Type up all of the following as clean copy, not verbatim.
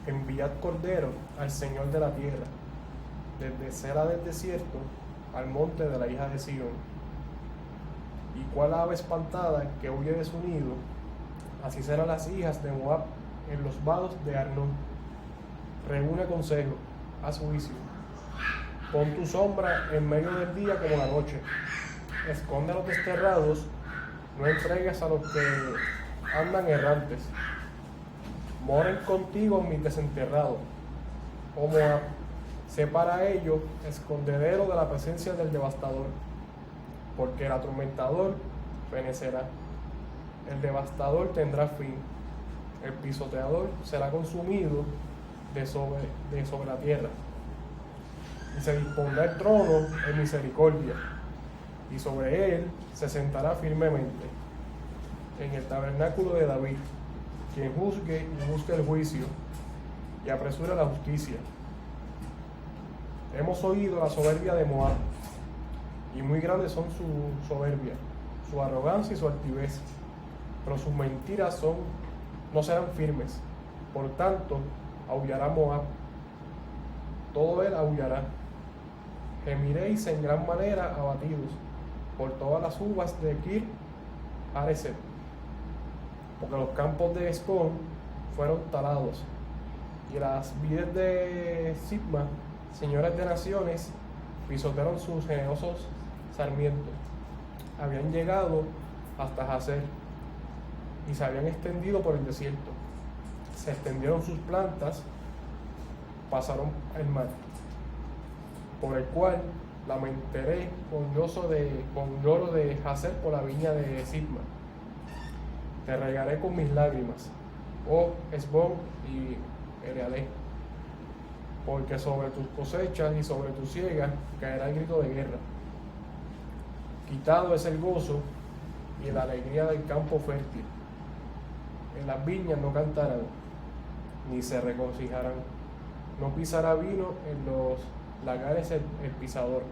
enviad cordero al Señor de la tierra, desde Sela del desierto al monte de la hija de Sión. Y cuál ave espantada que huye de su nido, así serán las hijas de Moab en los vados de Arnón. Reúne consejo, haz juicio. Pon tu sombra en medio del día como la noche. Esconde a los desterrados, no entregues a los que andan errantes. Moren contigo mis desenterrados. Oh Moab, sé para ellos escondedero de la presencia del devastador, porque el atormentador fenecerá. El devastador tendrá fin. El pisoteador será consumido de sobre la tierra. Y se dispondrá el trono en misericordia, y sobre él se sentará firmemente, en el tabernáculo de David, quien juzgue y busque el juicio, y apresure la justicia. Hemos oído la soberbia de Moab, y muy grandes son su soberbia, su arrogancia y su altivez, pero sus mentiras no serán firmes. Por tanto, aullará Moab, todo él aullará. Gemiréis en gran manera abatidos por todas las uvas de Kir Hareset, porque los campos de Escón fueron talados, y las vides de Sibma, señoras de naciones, pisotearon sus generosos sarmientos. Habían llegado hasta Jazer y se habían extendido por el desierto. Se extendieron sus plantas, pasaron el mar, por el cual lamentaré con lloro de Jazer por la viña de Sibma. Te regaré con mis lágrimas, oh Hesbón y Elealé, porque sobre tus cosechas y sobre tu siega caerá el grito de guerra. Quitado es el gozo y la alegría del campo fértil. En las viñas no cantarán, ni se regocijarán. No pisará vino en los lagares el pisador.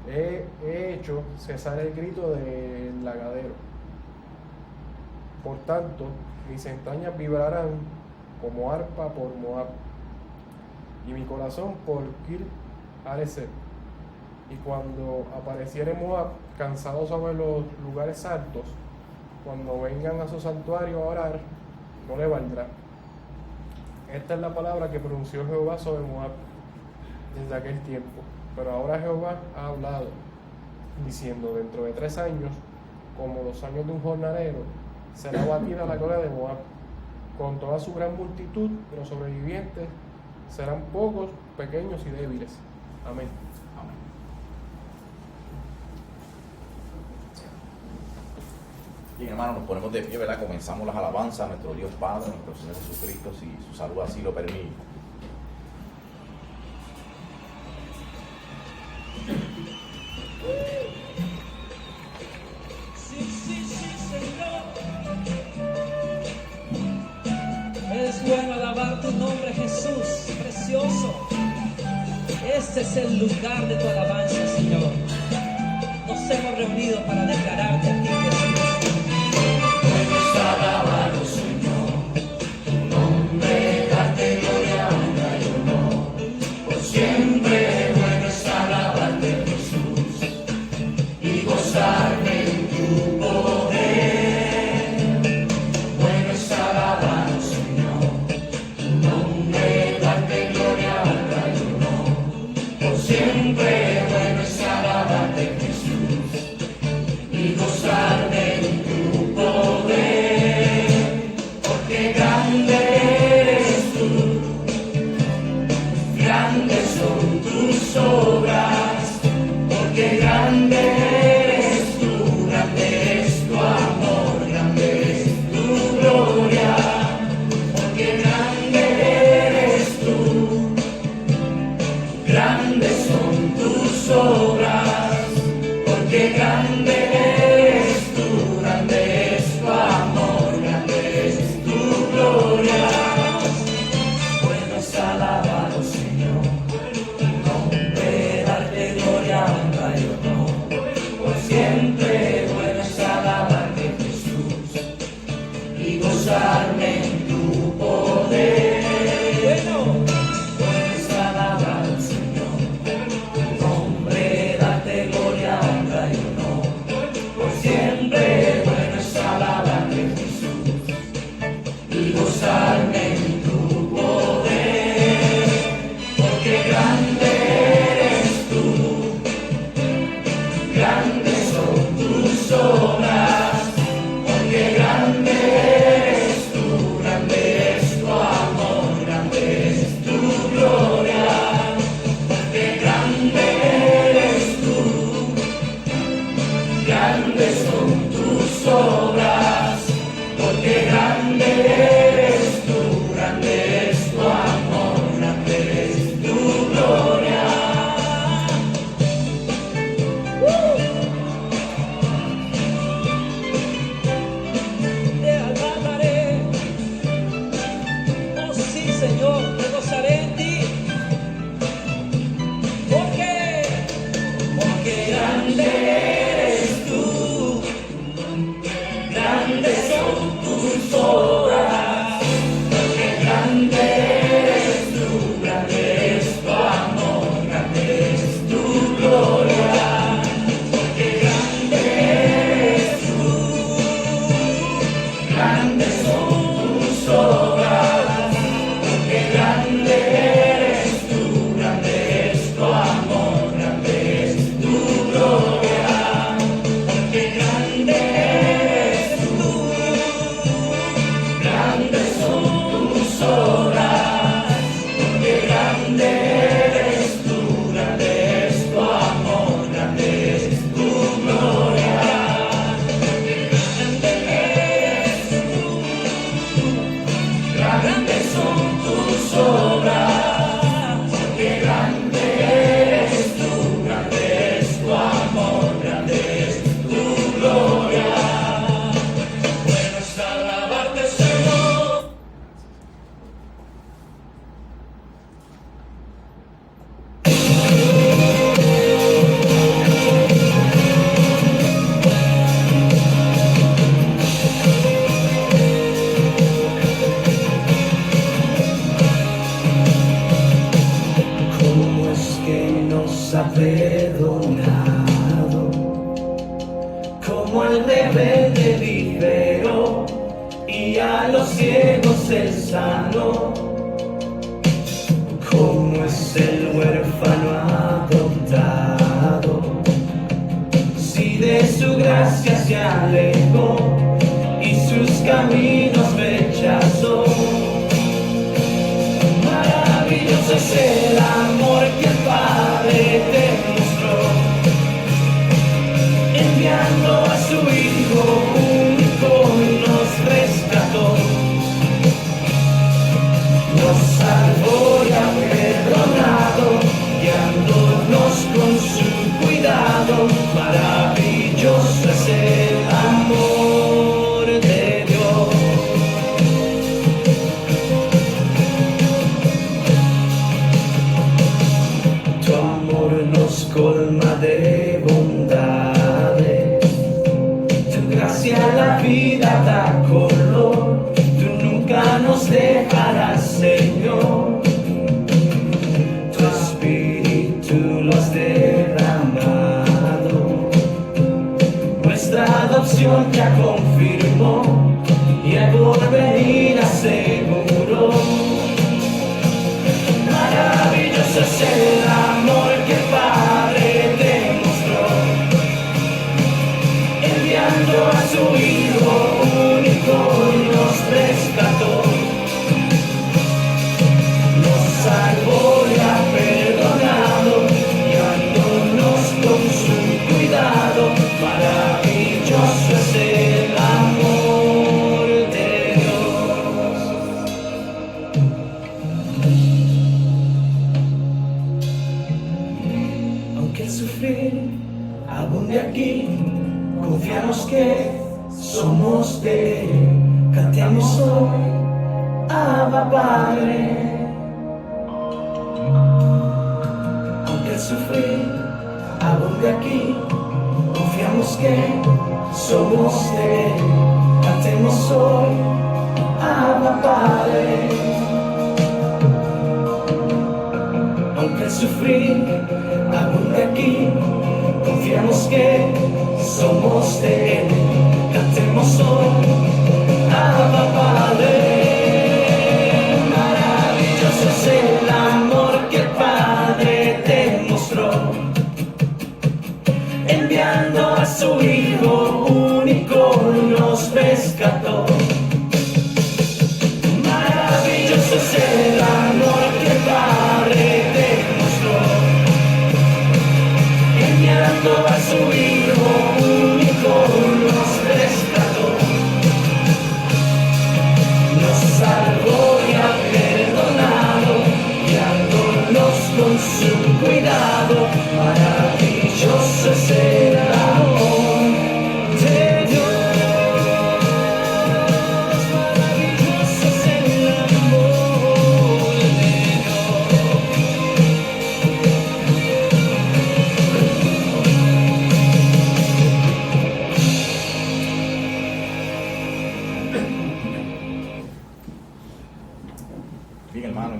He hecho cesar el grito del lagadero. Por tanto, mis entrañas vibrarán como arpa por Moab, y mi corazón por Kir Hareset. Y cuando apareciere Moab, cansado sobre los lugares altos, cuando vengan a su santuario a orar, no le valdrá. Esta es la palabra que pronunció Jehová sobre Moab desde aquel tiempo. Pero ahora Jehová ha hablado, diciendo: dentro de 3 años, como los años de un jornalero, será abatida la gloria de Moab, con toda su gran multitud, pero los sobrevivientes serán pocos, pequeños y débiles. Amén. Amén. Bien, hermanos, nos ponemos de pie, ¿verdad? Comenzamos las alabanzas a nuestro Dios Padre, nuestro Señor Jesucristo, si su salud así lo permite. Es bueno alabar tu nombre, Jesús, precioso. Este es el lugar de tu alabanza, Señor. Nos hemos reunido para declararte a ti, Jesús. Bueno está alabado, Señor, tu nombre, darte gloria, honra y honor, por siempre. Bueno está alabarte, Jesús, y gozarme en tu poder. Bueno está alabado, Señor, tu nombre, darte gloria, honra y honor, por siempre. Bueno está alabarte, Jesús, y gozarme en perdonado, como al rebelde liberó y a los ciegos él sanó, como es el huérfano adoptado, si de su gracia se alejó y sus caminos rechazó. Maravilloso es el amor que el Padre te mostró, enviando a su Hijo único nos rescató, nos salvó y ha perdonado, guiándonos con su cuidado. Maravilloso es el amor de Dios. Tu amor nos colma de bondades, tu gracia a la vida da color, tú nunca nos dejarás, Señor. Tu espíritu lo has derramado, nuestra adopción ya confirmó y el porvenir aseguró. Maravilloso es el amor que el Padre te mostró, enviando a su Hijo único nos rescató, nos salvó y ha perdonado, guiándonos con su cuidado. Maravilloso es el amor de Dios. Aunque el sufrir abunde aquí, confiamos que somos de Él. Cantemos hoy, Abba Padre. Aunque el sufrir abunde aquí, confiamos que somos de Él. Cantemos hoy, Abba Padre. Aunque el sufrir abunde aquí, confiamos que somos de Él. Cantemos hoy, Abba Padre. Maravilloso es el amor que el Padre te mostró, enviando a su Hijo único nos rescató. Maravilloso es el amor que el Padre te mostró, enviando a su Hijo único nos rescató.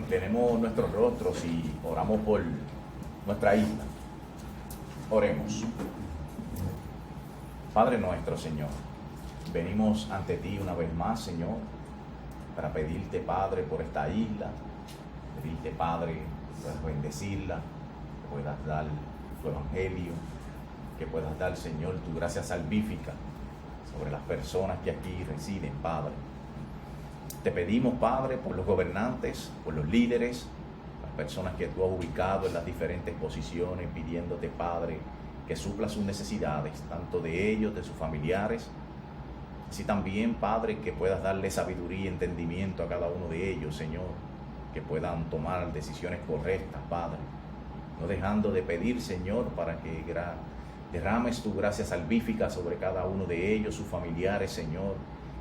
Tenemos nuestros rostros y oramos por nuestra isla. Oremos. Padre nuestro, Señor, venimos ante ti una vez más, Señor, para pedirte, Padre, por esta isla, pedirte, Padre, que puedas bendecirla, que puedas dar tu evangelio, que puedas dar, Señor, tu gracia salvífica sobre las personas que aquí residen, Padre. Te pedimos, Padre, por los gobernantes, por los líderes, las personas que tú has ubicado en las diferentes posiciones, pidiéndote, Padre, que supla sus necesidades, tanto de ellos, de sus familiares, así también, Padre, que puedas darle sabiduría y entendimiento a cada uno de ellos, Señor, que puedan tomar decisiones correctas, Padre, no dejando de pedir, Señor, para que derrames tu gracia salvífica sobre cada uno de ellos, sus familiares, Señor,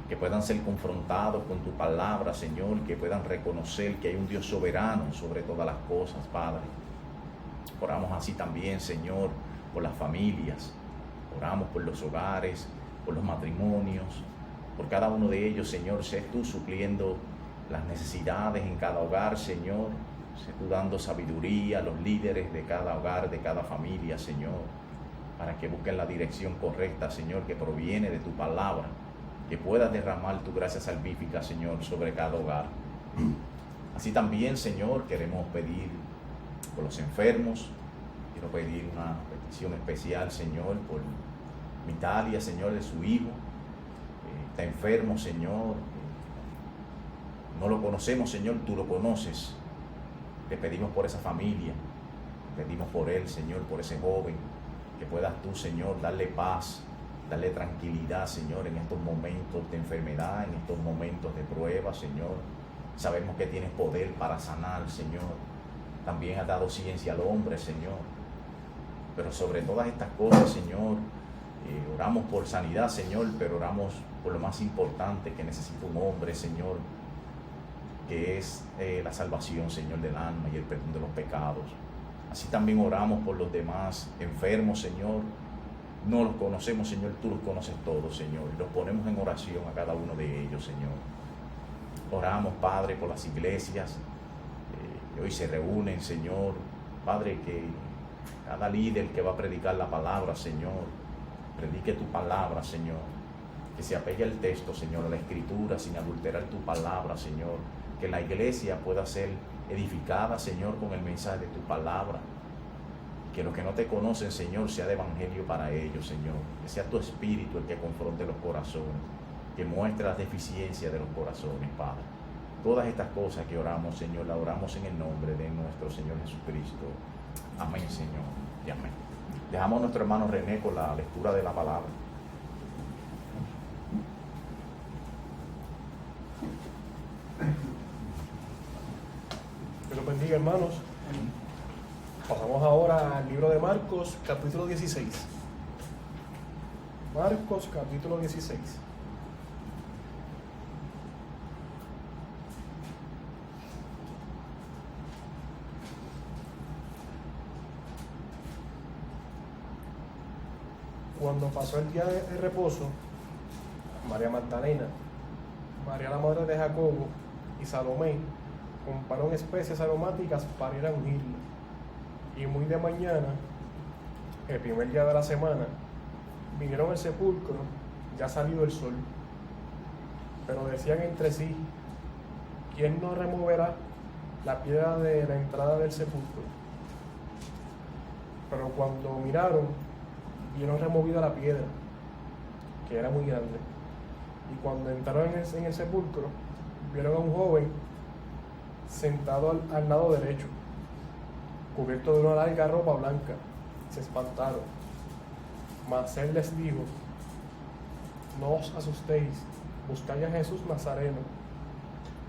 que puedan ser confrontados con tu palabra, Señor, que puedan reconocer que hay un Dios soberano sobre todas las cosas, Padre. Oramos así también, Señor, por las familias, oramos por los hogares, por los matrimonios, por cada uno de ellos, Señor, sé tú supliendo las necesidades en cada hogar, Señor, sé tú dando sabiduría a los líderes de cada hogar, de cada familia, Señor, para que busquen la dirección correcta, Señor, que proviene de tu palabra, que puedas derramar tu gracia salvífica, Señor, sobre cada hogar. Así también, Señor, queremos pedir por los enfermos. Quiero pedir una petición especial, Señor, por Mitalia, Señor, de su hijo. Está enfermo, Señor. No lo conocemos, Señor, tú lo conoces. Te pedimos por esa familia. Te pedimos por él, Señor, por ese joven. Que puedas tú, Señor, darle paz, darle tranquilidad, Señor, en estos momentos de enfermedad, en estos momentos de prueba, Señor. Sabemos que tienes poder para sanar, Señor. También has dado ciencia al hombre, Señor. Pero sobre todas estas cosas, Señor, oramos por sanidad, Señor, pero oramos por lo más importante que necesita un hombre, Señor, que es la salvación, Señor, del alma y el perdón de los pecados. Así también oramos por los demás enfermos, Señor. No los conocemos, Señor, tú los conoces todos, Señor, y los ponemos en oración a cada uno de ellos, Señor. Oramos, Padre, por las iglesias que hoy se reúnen, Señor. Padre, que cada líder que va a predicar la palabra, Señor, predique tu palabra, Señor. Que se apegue al texto, Señor, a la escritura, sin adulterar tu palabra, Señor. Que la iglesia pueda ser edificada, Señor, con el mensaje de tu palabra. Que los que no te conocen, Señor, sea de evangelio para ellos, Señor. Que sea tu espíritu el que confronte los corazones, que muestre las deficiencias de los corazones, Padre. Todas estas cosas que oramos, Señor, las oramos en el nombre de nuestro Señor Jesucristo. Amén, Señor, y amén. Dejamos a nuestro hermano René con la lectura de la palabra. Dios los bendiga, hermanos. Pasamos ahora al libro de Marcos, capítulo 16. Marcos, capítulo 16. Cuando pasó el día de reposo, María Magdalena, María la madre de Jacobo y Salomé compraron especies aromáticas para ir a ungirlo. Y muy de mañana, el primer día de la semana, vinieron al sepulcro, ya salido el sol. Pero decían entre sí, ¿quién nos removerá la piedra de la entrada del sepulcro? Pero cuando miraron, vieron removida la piedra, que era muy grande. Y cuando entraron en el sepulcro, vieron a un joven sentado al lado derecho, cubierto de una larga ropa blanca. Se espantaron. Mas él les dijo: no os asustéis, buscáis a Jesús Nazareno,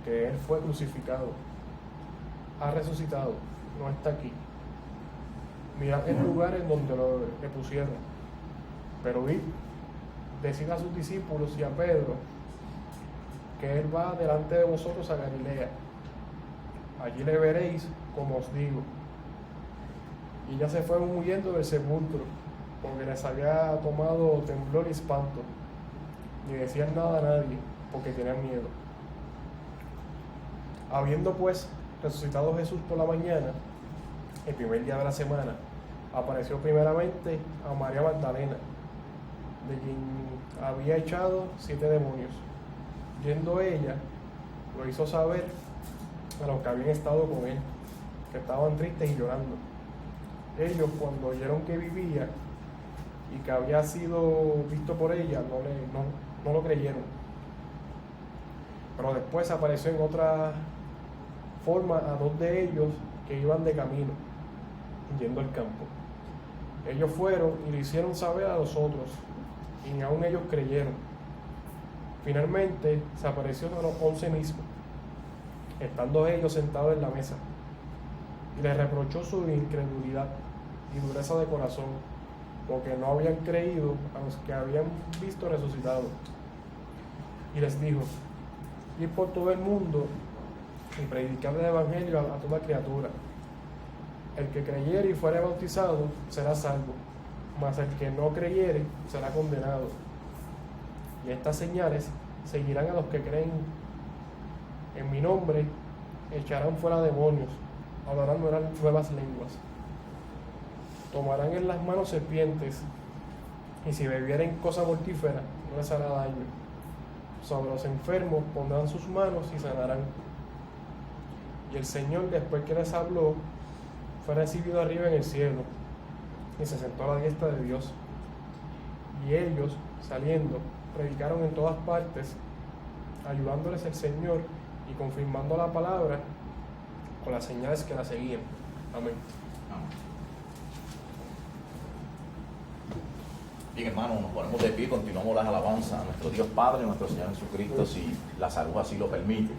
que él fue crucificado. Ha resucitado, no está aquí. Mirad el lugar en donde le pusieron. Pero id, decid a sus discípulos y a Pedro que él va delante de vosotros a Galilea. Allí le veréis, como os digo. Y ya se fueron huyendo del sepulcro, porque les había tomado temblor y espanto. Ni decían nada a nadie, porque tenían miedo. Habiendo pues resucitado Jesús por la mañana, el primer día de la semana, apareció primeramente a María Magdalena, de quien había echado 7 demonios. Yendo ella, lo hizo saber a los que habían estado con él, que estaban tristes y llorando. Ellos, cuando oyeron que vivía y que había sido visto por ella, no lo creyeron. Pero después apareció en otra forma a 2 de ellos que iban de camino, yendo al campo. Ellos fueron y le hicieron saber a los otros, y ni aun ellos creyeron. Finalmente se apareció a los 11 mismos, estando ellos sentados en la mesa, y les reprochó su incredulidad y dureza de corazón, porque no habían creído a los que habían visto resucitado. Y les dijo: id por todo el mundo y predicar el evangelio a toda criatura. El que creyere y fuere bautizado será salvo, mas el que no creyere será condenado. Y estas señales seguirán a los que creen. En mi nombre echarán fuera demonios, hablarán nuevas lenguas, tomarán en las manos serpientes, y si bebieren cosa mortífera no les hará daño. Sobre los enfermos pondrán sus manos y sanarán. Y el Señor, después que les habló, fue recibido arriba en el cielo y se sentó a la diestra de Dios. Y ellos, saliendo, predicaron en todas partes, ayudándoles el Señor y confirmando la palabra con las señales que la seguían. Amén. Amén. Bien, hermanos, nos ponemos de pie, continuamos las alabanzas a nuestro Dios Padre, nuestro Señor Jesucristo, si la salud así lo permite.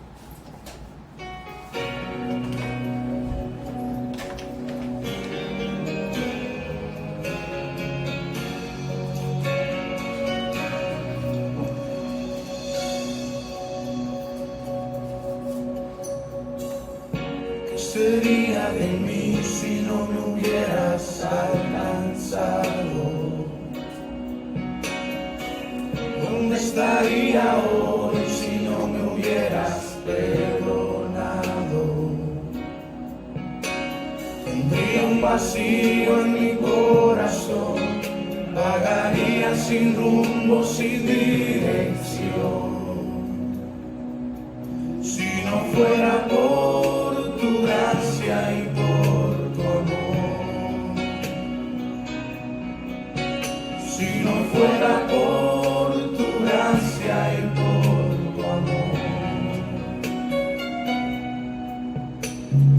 ¿Qué sería de mí si no me hubieras alcanzado? ¿Dónde estaría hoy si no me hubieras perdonado? Tendría un vacío en mi corazón, vagaría sin rumbo, sin dirección. Si no fuera por tu gracia y por tu amor, si no fuera por tu gracia y por tu amor,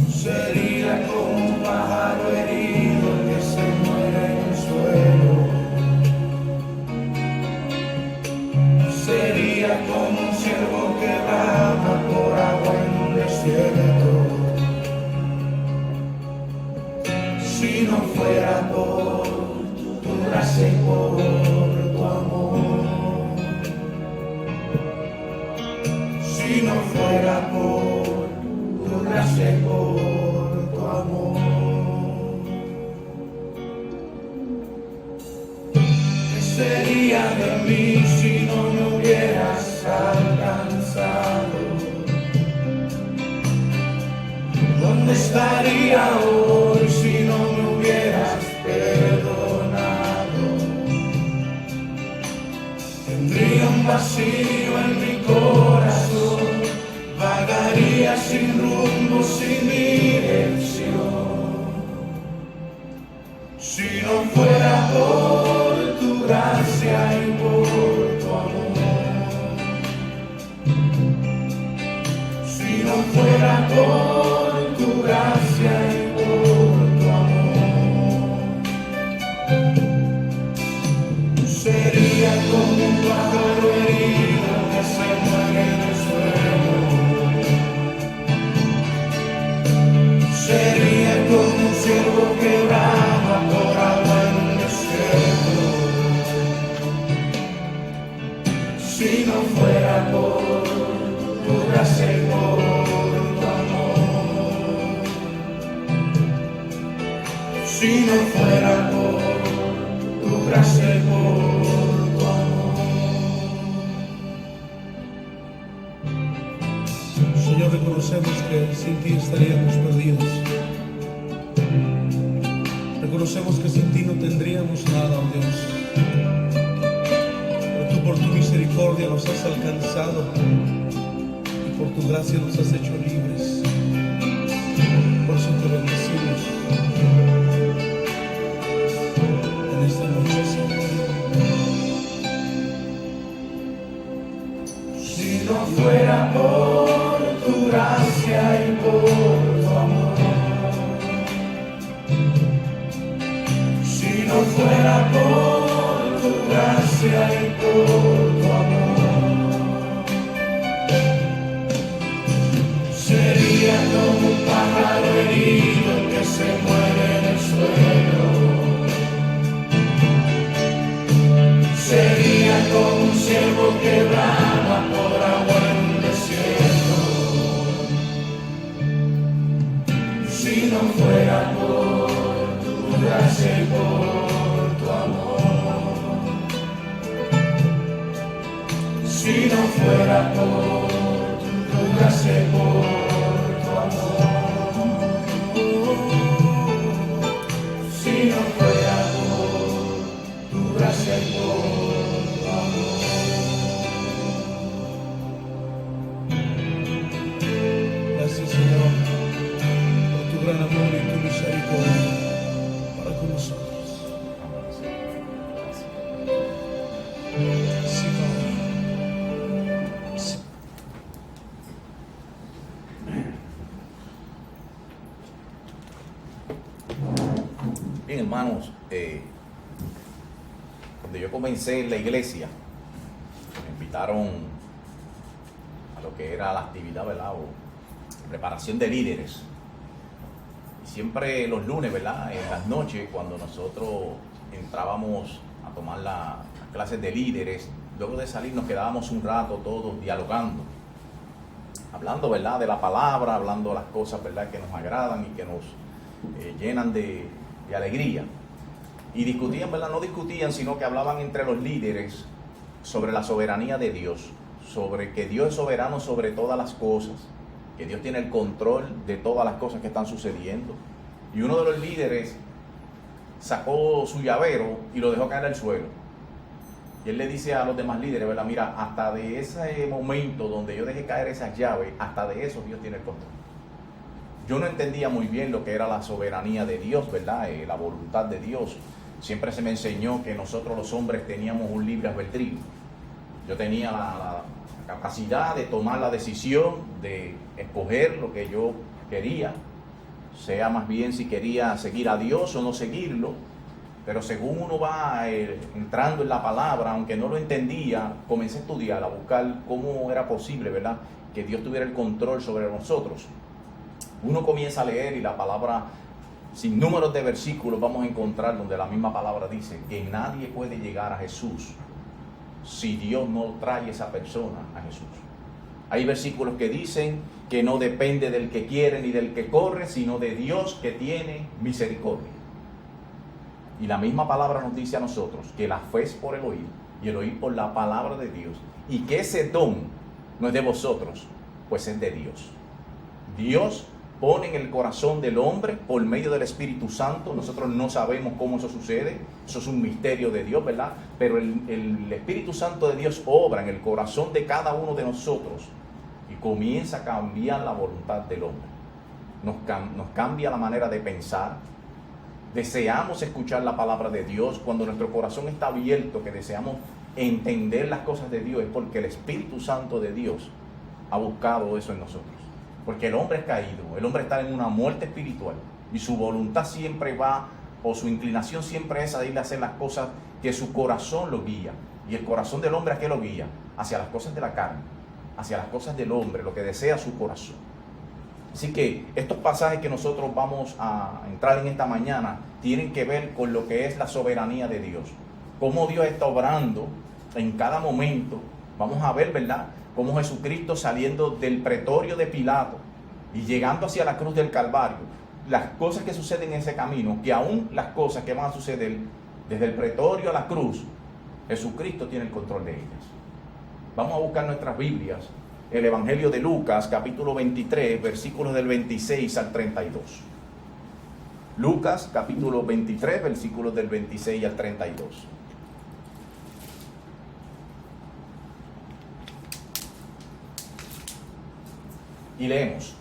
sería como un pájaro herido que se muere en el suelo, sería como un ciervo que brama por agua en un desierto. Si no fuera por tu gracia y por tu amor, si no fuera por tu gracia y por tu amor, ¿qué sería de mí si no me hubieras alcanzado? ¿Dónde estaría hoy si no me hubieras perdonado? Tendría un vacío en mi corazón, vagaría sin rumbo, sin dirección. Si no fuera por tu gracia y por tu amor, si no fuera por tu gracia y por tu amor, sería como un pájaro herido que se muere en el suelo, sería como un ciervo que brama por agua en un desierto. Si no fuera por tu gracia y por tu amor, si no fuera por tu gracia y por tu amor. Señor, Señor, reconocemos que sin ti estaríamos perdidos. Reconocemos que sin ti no tendríamos nada, oh Dios. Pero tú por tu misericordia nos has alcanzado y por tu gracia nos has hecho libres. Por eso te bendecimos en esta noche, Señor. Si no fuera por tu gracia y por tu amor, si no fuera por tu gracia y por tu amor, sería como un pájaro herido que se muere en el suelo, sería como un ciervo que brama por agua en un desierto. Si no fuera por tu gracia y por tu amor, si no fuera por tu gracia y por tu amor, si no fuera por tu gracia y por tu amor. Gracias, Señor, por tu gran amor y tu misericordia para con nosotros. Sí, Padre. Sí. Bien, hermanos, cuando yo comencé en la iglesia, me invitaron a lo que era la actividad, ¿verdad? O preparación de líderes. Y siempre los lunes, ¿verdad? En las noches, cuando nosotros entrábamos a tomar las clases de líderes, luego de salir nos quedábamos un rato todos dialogando, hablando, ¿verdad? De la palabra, hablando de las cosas, ¿verdad? Que nos agradan y que nos llenan de alegría. Y discutían, ¿verdad? No discutían, sino que hablaban entre los líderes sobre la soberanía de Dios, sobre que Dios es soberano sobre todas las cosas, que Dios tiene el control de todas las cosas que están sucediendo. Y uno de los líderes sacó su llavero y lo dejó caer al suelo. Y él le dice a los demás líderes, ¿verdad? Mira, hasta de ese momento donde yo dejé caer esas llaves, hasta de eso Dios tiene el control. Yo no entendía muy bien lo que era la soberanía de Dios, ¿verdad? La voluntad de Dios. Siempre se me enseñó que nosotros los hombres teníamos un libre albedrío. Yo tenía la capacidad de tomar la decisión de escoger lo que yo quería, sea más bien si quería seguir a Dios o no seguirlo. Pero según uno va entrando en la palabra, aunque no lo entendía, comencé a estudiar, a buscar cómo era posible, ¿verdad?, que Dios tuviera el control sobre nosotros. Uno comienza a leer y la palabra, sin números de versículos, vamos a encontrar donde la misma palabra dice que nadie puede llegar a Jesús si Dios no trae a esa persona a Jesús. Hay versículos que dicen que no depende del que quiere ni del que corre, sino de Dios que tiene misericordia. Y la misma palabra nos dice a nosotros que la fe es por el oír y el oír por la palabra de Dios, y que ese don no es de vosotros, pues es de Dios. Dios pone en el corazón del hombre por medio del Espíritu Santo. Nosotros no sabemos cómo eso sucede, eso es un misterio de Dios, ¿verdad? Pero el Espíritu Santo de Dios obra en el corazón de cada uno de nosotros y comienza a cambiar la voluntad del hombre. Nos cambia la manera de pensar. Deseamos escuchar la palabra de Dios. Cuando nuestro corazón está abierto, que deseamos entender las cosas de Dios, es porque el Espíritu Santo de Dios ha buscado eso en nosotros. Porque el hombre es caído, el hombre está en una muerte espiritual y su voluntad siempre va, o su inclinación siempre es a ir a hacer las cosas que su corazón lo guía. Y el corazón del hombre, ¿a qué lo guía? Hacia las cosas de la carne, hacia las cosas del hombre, lo que desea su corazón. Así que estos pasajes que nosotros vamos a entrar en esta mañana tienen que ver con lo que es la soberanía de Dios. Cómo Dios está obrando en cada momento. Vamos a ver, ¿verdad?, cómo Jesucristo, saliendo del pretorio de Pilato y llegando hacia la cruz del Calvario, las cosas que suceden en ese camino, que aún las cosas que van a suceder desde el pretorio a la cruz, Jesucristo tiene el control de ellas. Vamos a buscar nuestras Biblias el Evangelio de Lucas, capítulo 23, versículos del 26 al 32. Lucas, capítulo 23, versículos del 26 al 32. Y leemos.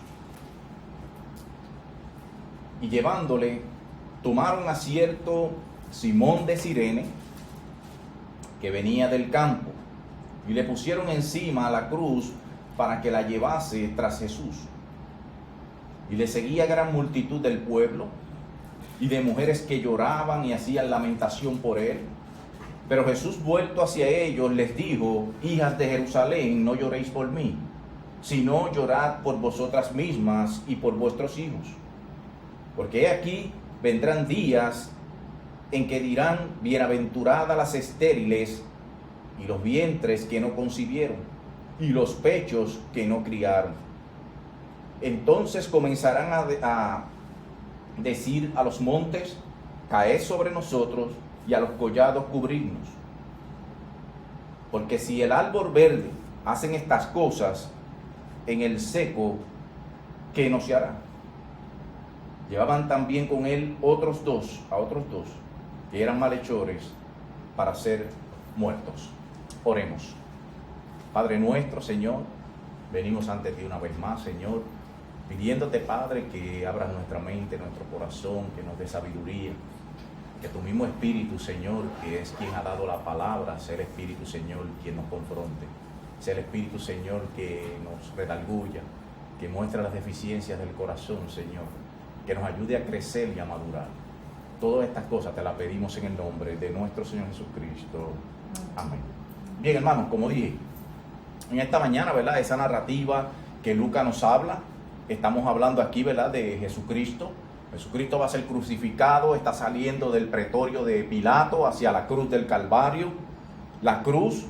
Y llevándole, tomaron a cierto Simón de Cirene, que venía del campo, y le pusieron encima a la cruz para que la llevase tras Jesús. Y le seguía gran multitud del pueblo, y de mujeres que lloraban y hacían lamentación por él. Pero Jesús, vuelto hacia ellos, les dijo: hijas de Jerusalén, no lloréis por mí, sino llorad por vosotras mismas y por vuestros hijos. Porque he aquí vendrán días en que dirán: bienaventuradas las estériles y los vientres que no concibieron y los pechos que no criaron. Entonces comenzarán a decir a los montes: caed sobre nosotros, y a los collados cubrirnos. Porque si el árbol verde hacen estas cosas, en el seco, ¿qué no se hará? Llevaban también con él a otros dos, que eran malhechores, para ser muertos. Oremos. Padre nuestro, Señor, venimos ante ti una vez más, Señor, pidiéndote, Padre, que abras nuestra mente, nuestro corazón, que nos dé sabiduría, que tu mismo Espíritu, Señor, que es quien ha dado la palabra, sea el Espíritu, Señor, quien nos confronte, sea el Espíritu, Señor, que nos redarguya, que muestre las deficiencias del corazón, Señor, que nos ayude a crecer y a madurar. Todas estas cosas te las pedimos en el nombre de nuestro Señor Jesucristo. Amén. Bien, hermanos, como dije, en esta mañana, ¿verdad?, esa narrativa que Lucas nos habla, estamos hablando aquí, ¿verdad?, de Jesucristo. Jesucristo va a ser crucificado, está saliendo del pretorio de Pilato hacia la cruz del Calvario. La cruz,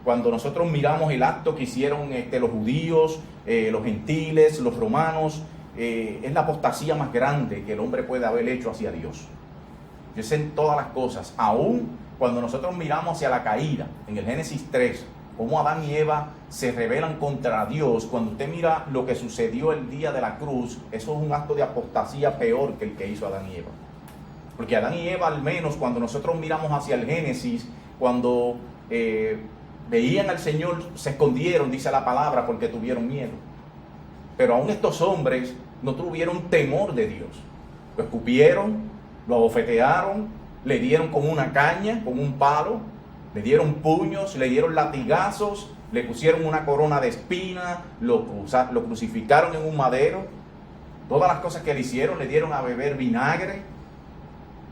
cuando nosotros miramos el acto que hicieron los judíos, los gentiles, los romanos, es la apostasía más grande que el hombre puede haber hecho hacia Dios. Dicen todas las cosas, aún cuando nosotros miramos hacia la caída, en el Génesis 3, cómo Adán y Eva se rebelan contra Dios. Cuando usted mira lo que sucedió el día de la cruz, eso es un acto de apostasía peor que el que hizo Adán y Eva. Porque Adán y Eva, al menos cuando nosotros miramos hacia el Génesis, cuando veían al Señor, se escondieron, dice la palabra, porque tuvieron miedo. Pero aún estos hombres no tuvieron temor de Dios. Lo escupieron, lo abofetearon, le dieron con una caña, con un palo, le dieron puños, le dieron latigazos, le pusieron una corona de espina, lo crucificaron en un madero. Todas las cosas que le hicieron, le dieron a beber vinagre.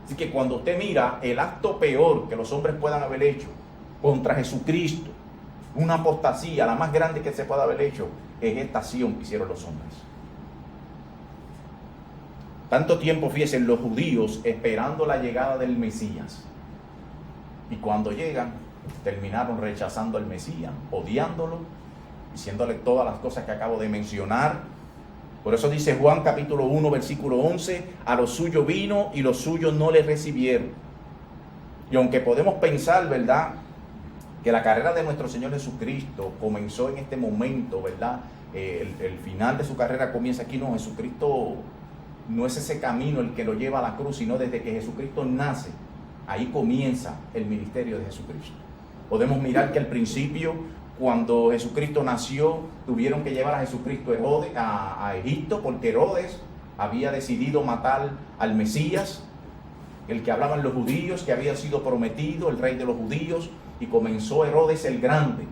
Así que cuando usted mira el acto peor que los hombres puedan haber hecho contra Jesucristo, una apostasía, la más grande que se pueda haber hecho, es esta acción que hicieron los hombres. Tanto tiempo, fíjense, los judíos esperando la llegada del Mesías. Y cuando llegan, terminaron rechazando al Mesías, odiándolo, diciéndole todas las cosas que acabo de mencionar. Por eso dice Juan capítulo 1, versículo 11, a los suyos vino y los suyos no le recibieron. Y aunque podemos pensar, ¿verdad?, que la carrera de nuestro Señor Jesucristo comenzó en este momento, ¿verdad? El final de su carrera comienza aquí. No, Jesucristo no es ese camino el que lo lleva a la cruz, sino desde que Jesucristo nace, ahí comienza el ministerio de Jesucristo. Podemos mirar que al principio, cuando Jesucristo nació, tuvieron que llevar a Jesucristo a Egipto, porque Herodes había decidido matar al Mesías, el que hablaban los judíos, que había sido prometido, el rey de los judíos, y comenzó Herodes el Grande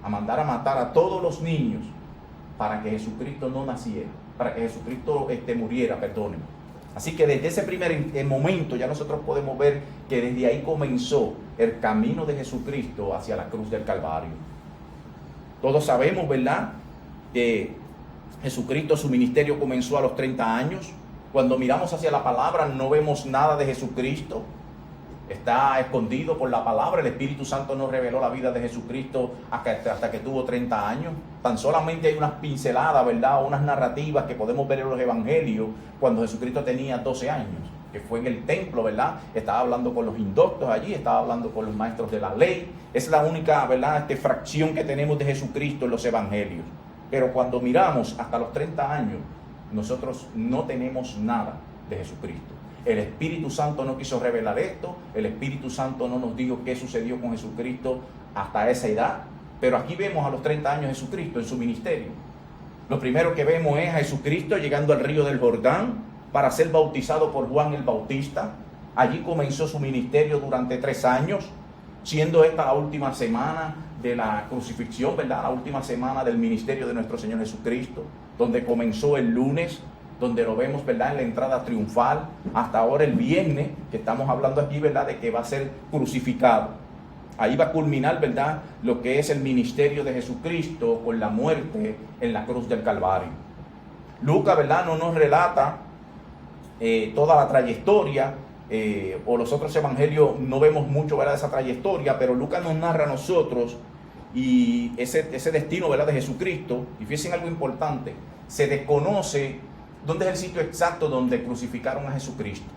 a mandar a matar a todos los niños para que Jesucristo no naciera, para que Jesucristo muriera, perdónenme. Así que desde ese primer momento ya nosotros podemos ver que desde ahí comenzó el camino de Jesucristo hacia la cruz del Calvario. Todos sabemos, ¿verdad?, que Jesucristo, su ministerio comenzó a los 30 años. Cuando miramos hacia la palabra no vemos nada de Jesucristo. Está escondido por la palabra. El Espíritu Santo nos reveló la vida de Jesucristo hasta que tuvo 30 años. Tan solamente hay unas pinceladas, ¿verdad?, unas narrativas que podemos ver en los evangelios cuando Jesucristo tenía 12 años, que fue en el templo, ¿verdad? Estaba hablando con los indoctos allí, estaba hablando con los maestros de la ley. Es la única, ¿verdad?, fracción que tenemos de Jesucristo en los evangelios. Pero cuando miramos hasta los 30 años, nosotros no tenemos nada de Jesucristo. El Espíritu Santo no quiso revelar esto, el Espíritu Santo no nos dijo qué sucedió con Jesucristo hasta esa edad, pero aquí vemos a los 30 años Jesucristo en su ministerio. Lo primero que vemos es a Jesucristo llegando al río del Jordán para ser bautizado por Juan el Bautista. Allí comenzó su ministerio durante 3 años, siendo esta la última semana de la crucifixión, ¿verdad? La última semana del ministerio de nuestro Señor Jesucristo, donde comenzó el lunes, donde lo vemos, ¿verdad?, en la entrada triunfal, hasta ahora el viernes, que estamos hablando aquí, ¿verdad?, de que va a ser crucificado. Ahí va a culminar, ¿verdad?, lo que es el ministerio de Jesucristo con la muerte en la cruz del Calvario. Lucas, ¿verdad?, no nos relata toda la trayectoria, o los otros evangelios no vemos mucho, ¿verdad?, de esa trayectoria, pero Lucas nos narra a nosotros y ese destino, ¿verdad?, de Jesucristo. Y fíjense en algo importante, se desconoce dónde es el sitio exacto donde crucificaron a Jesucristo.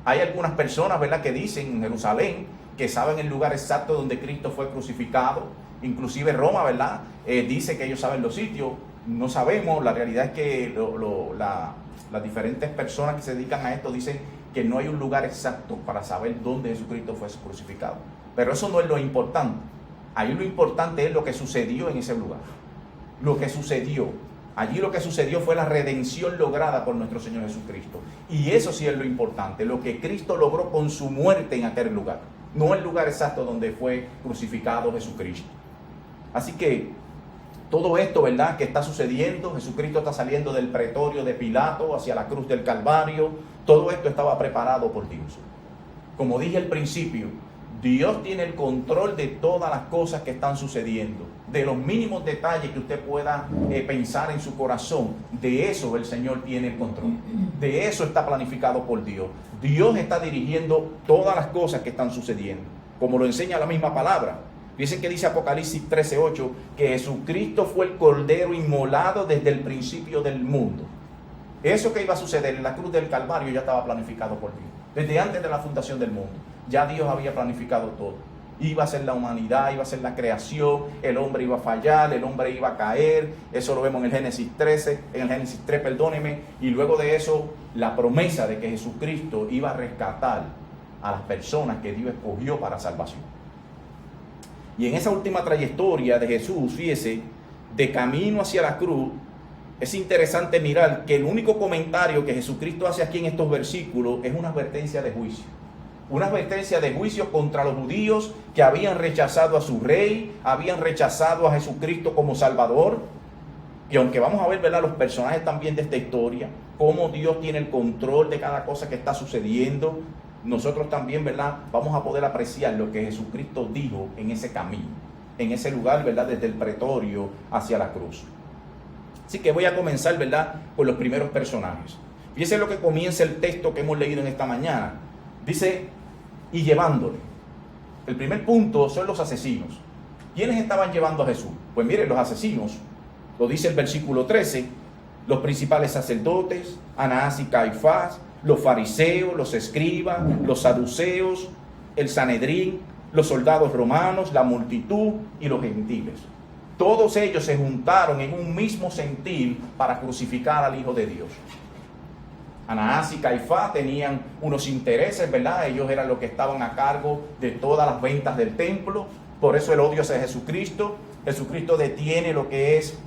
Hay algunas personas, ¿verdad?, que dicen en Jerusalén que saben el lugar exacto donde Cristo fue crucificado. Inclusive Roma, ¿verdad?, dice que ellos saben los sitios. No sabemos, la realidad es que las diferentes personas que se dedican a esto dicen que no hay un lugar exacto para saber dónde Jesucristo fue crucificado. Pero eso no es lo importante. Ahí lo importante es lo que sucedió en ese lugar. Lo que sucedió. Allí lo que sucedió fue la redención lograda por nuestro Señor Jesucristo. Y eso sí es lo importante, lo que Cristo logró con su muerte en aquel lugar. No el lugar exacto donde fue crucificado Jesucristo. Así que todo esto, ¿verdad?, que está sucediendo, Jesucristo está saliendo del pretorio de Pilato hacia la cruz del Calvario. Todo esto estaba preparado por Dios. Como dije al principio, Dios tiene el control de todas las cosas que están sucediendo. De los mínimos detalles que usted pueda pensar en su corazón, de eso el Señor tiene el control. De eso está planificado por Dios. Dios está dirigiendo todas las cosas que están sucediendo, como lo enseña la misma palabra. Fíjense que dice Apocalipsis 13:8, que Jesucristo fue el Cordero inmolado desde el principio del mundo. Eso que iba a suceder en la cruz del Calvario ya estaba planificado por Dios. Desde antes de la fundación del mundo, ya Dios había planificado todo. Iba a ser la humanidad, iba a ser la creación, el hombre iba a fallar, el hombre iba a caer. Eso lo vemos en el Génesis 13, en el Génesis 3, perdóneme. Y luego de eso, la promesa de que Jesucristo iba a rescatar a las personas que Dios escogió para salvación. Y en esa última trayectoria de Jesús, fíjese, de camino hacia la cruz, es interesante mirar que el único comentario que Jesucristo hace aquí en estos versículos es una advertencia de juicio. Una advertencia de juicio contra los judíos que habían rechazado a su rey, habían rechazado a Jesucristo como Salvador. Y aunque vamos a ver, ¿verdad?, los personajes también de esta historia, cómo Dios tiene el control de cada cosa que está sucediendo, nosotros también, ¿verdad?, vamos a poder apreciar lo que Jesucristo dijo en ese camino, en ese lugar, ¿verdad?, desde el pretorio hacia la cruz. Así que voy a comenzar, ¿verdad?, con los primeros personajes. Fíjense lo que comienza el texto que hemos leído en esta mañana. Dice, y llevándole. El primer punto son los asesinos. ¿Quiénes estaban llevando a Jesús? Pues miren, los asesinos, lo dice el versículo 13, los principales sacerdotes, Anás y Caifás, los fariseos, los escribas, los saduceos, el Sanedrín, los soldados romanos, la multitud y los gentiles. Todos ellos se juntaron en un mismo sentir para crucificar al Hijo de Dios. Anás y Caifás tenían unos intereses, ¿verdad? Ellos eran los que estaban a cargo de todas las ventas del templo. Por eso el odio hacia Jesucristo. Jesucristo detiene lo que es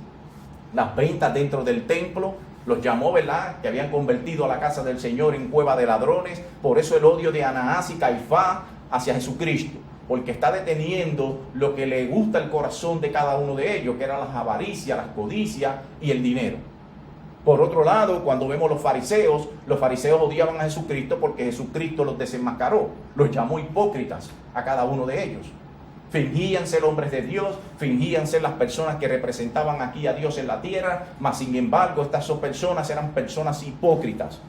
las ventas dentro del templo. Los llamó, ¿verdad?, que habían convertido a la casa del Señor en cueva de ladrones. Por eso el odio de Anás y Caifás hacia Jesucristo, porque está deteniendo lo que le gusta al corazón de cada uno de ellos, que eran las avaricias, las codicias y el dinero. Por otro lado, cuando vemos los fariseos odiaban a Jesucristo porque Jesucristo los desenmascaró, los llamó hipócritas a cada uno de ellos. Fingían ser hombres de Dios, fingían ser las personas que representaban aquí a Dios en la tierra, mas sin embargo estas personas eran personas hipócritas.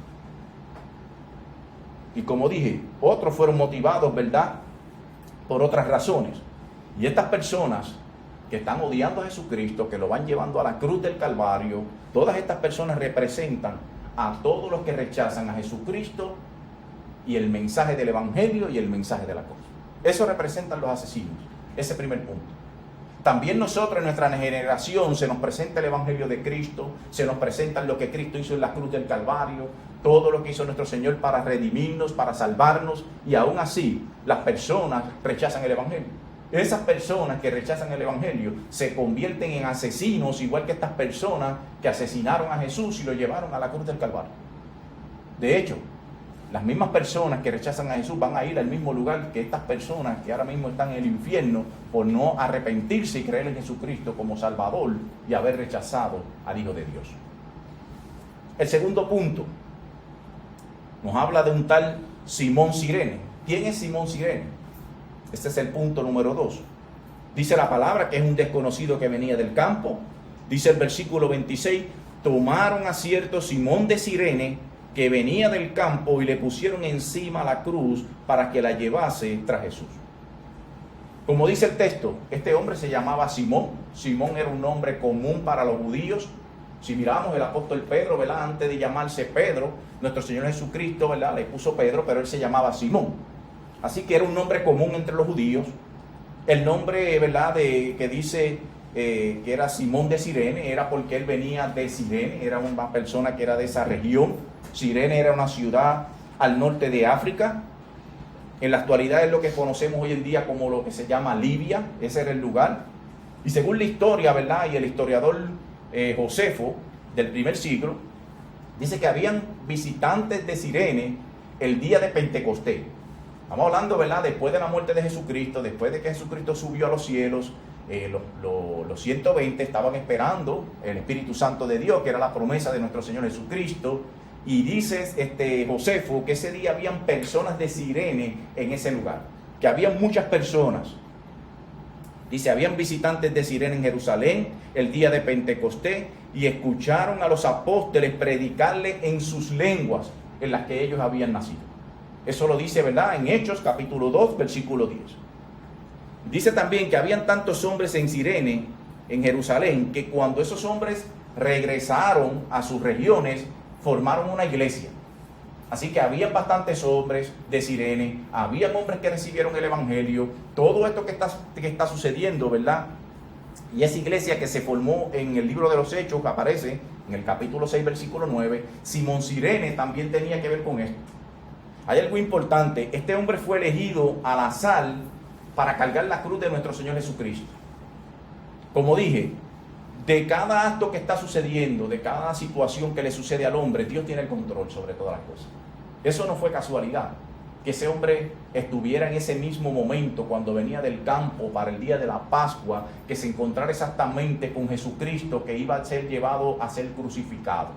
Y como dije, otros fueron motivados, ¿verdad?, por otras razones. Y estas personas que están odiando a Jesucristo, que lo van llevando a la cruz del Calvario, todas estas personas representan a todos los que rechazan a Jesucristo y el mensaje del Evangelio y el mensaje de la cruz. Eso representan los asesinos, ese primer punto. También nosotros en nuestra generación se nos presenta el Evangelio de Cristo, se nos presenta lo que Cristo hizo en la cruz del Calvario, todo lo que hizo nuestro Señor para redimirnos, para salvarnos, y aún así las personas rechazan el Evangelio. Esas personas que rechazan el Evangelio se convierten en asesinos, igual que estas personas que asesinaron a Jesús y lo llevaron a la cruz del Calvario. De hecho, las mismas personas que rechazan a Jesús van a ir al mismo lugar que estas personas que ahora mismo están en el infierno por no arrepentirse y creer en Jesucristo como Salvador y haber rechazado al Hijo de Dios. El segundo punto nos habla de un tal Simón Cirene. ¿Quién es Simón Cirene? Este es el punto número 2. Dice la palabra que es un desconocido que venía del campo. Dice el versículo 26, tomaron a cierto Simón de Cirene que venía del campo y le pusieron encima la cruz para que la llevase tras Jesús. Como dice el texto, este hombre se llamaba Simón. Simón era un nombre común para los judíos. Si miramos el apóstol Pedro, ¿verdad? Antes de llamarse Pedro, nuestro Señor Jesucristo, ¿verdad? Le puso Pedro, pero él se llamaba Simón. Así que era un nombre común entre los judíos. El nombre, ¿verdad? Que dice que era Simón de Cirene, era porque él venía de Cirene, era una persona que era de esa región. Cirene era una ciudad al norte de África. En la actualidad es lo que conocemos hoy en día como lo que se llama Libia. Ese era el lugar. Y según la historia, ¿verdad? Y el historiador Josefo del primer siglo, dice que habían visitantes de Cirene el día de Pentecostés. Estamos hablando, ¿verdad? Después de la muerte de Jesucristo, después de que Jesucristo subió a los cielos, los 120 estaban esperando el Espíritu Santo de Dios, que era la promesa de nuestro Señor Jesucristo. Y dice Josefo que ese día habían personas de Cirene en ese lugar, que habían muchas personas. Dice, habían visitantes de Cirene en Jerusalén el día de Pentecostés y escucharon a los apóstoles predicarle en sus lenguas en las que ellos habían nacido. Eso lo dice, ¿verdad? En Hechos capítulo 2, versículo 10. Dice también que habían tantos hombres en Cirene, en Jerusalén, que cuando esos hombres regresaron a sus regiones, formaron una iglesia. Así que había bastantes hombres de Cirene, había hombres que recibieron el Evangelio, todo esto que está sucediendo, ¿verdad? Y esa iglesia que se formó en el libro de los Hechos, que aparece en el capítulo 6, versículo 9, Simón Cirene también tenía que ver con esto. Hay algo importante, este hombre fue elegido al azar para cargar la cruz de nuestro Señor Jesucristo. Como dije, de cada acto que está sucediendo, de cada situación que le sucede al hombre, Dios tiene el control sobre todas las cosas. Eso no fue casualidad, que ese hombre estuviera en ese mismo momento cuando venía del campo para el día de la Pascua, que se encontrara exactamente con Jesucristo que iba a ser llevado a ser crucificado.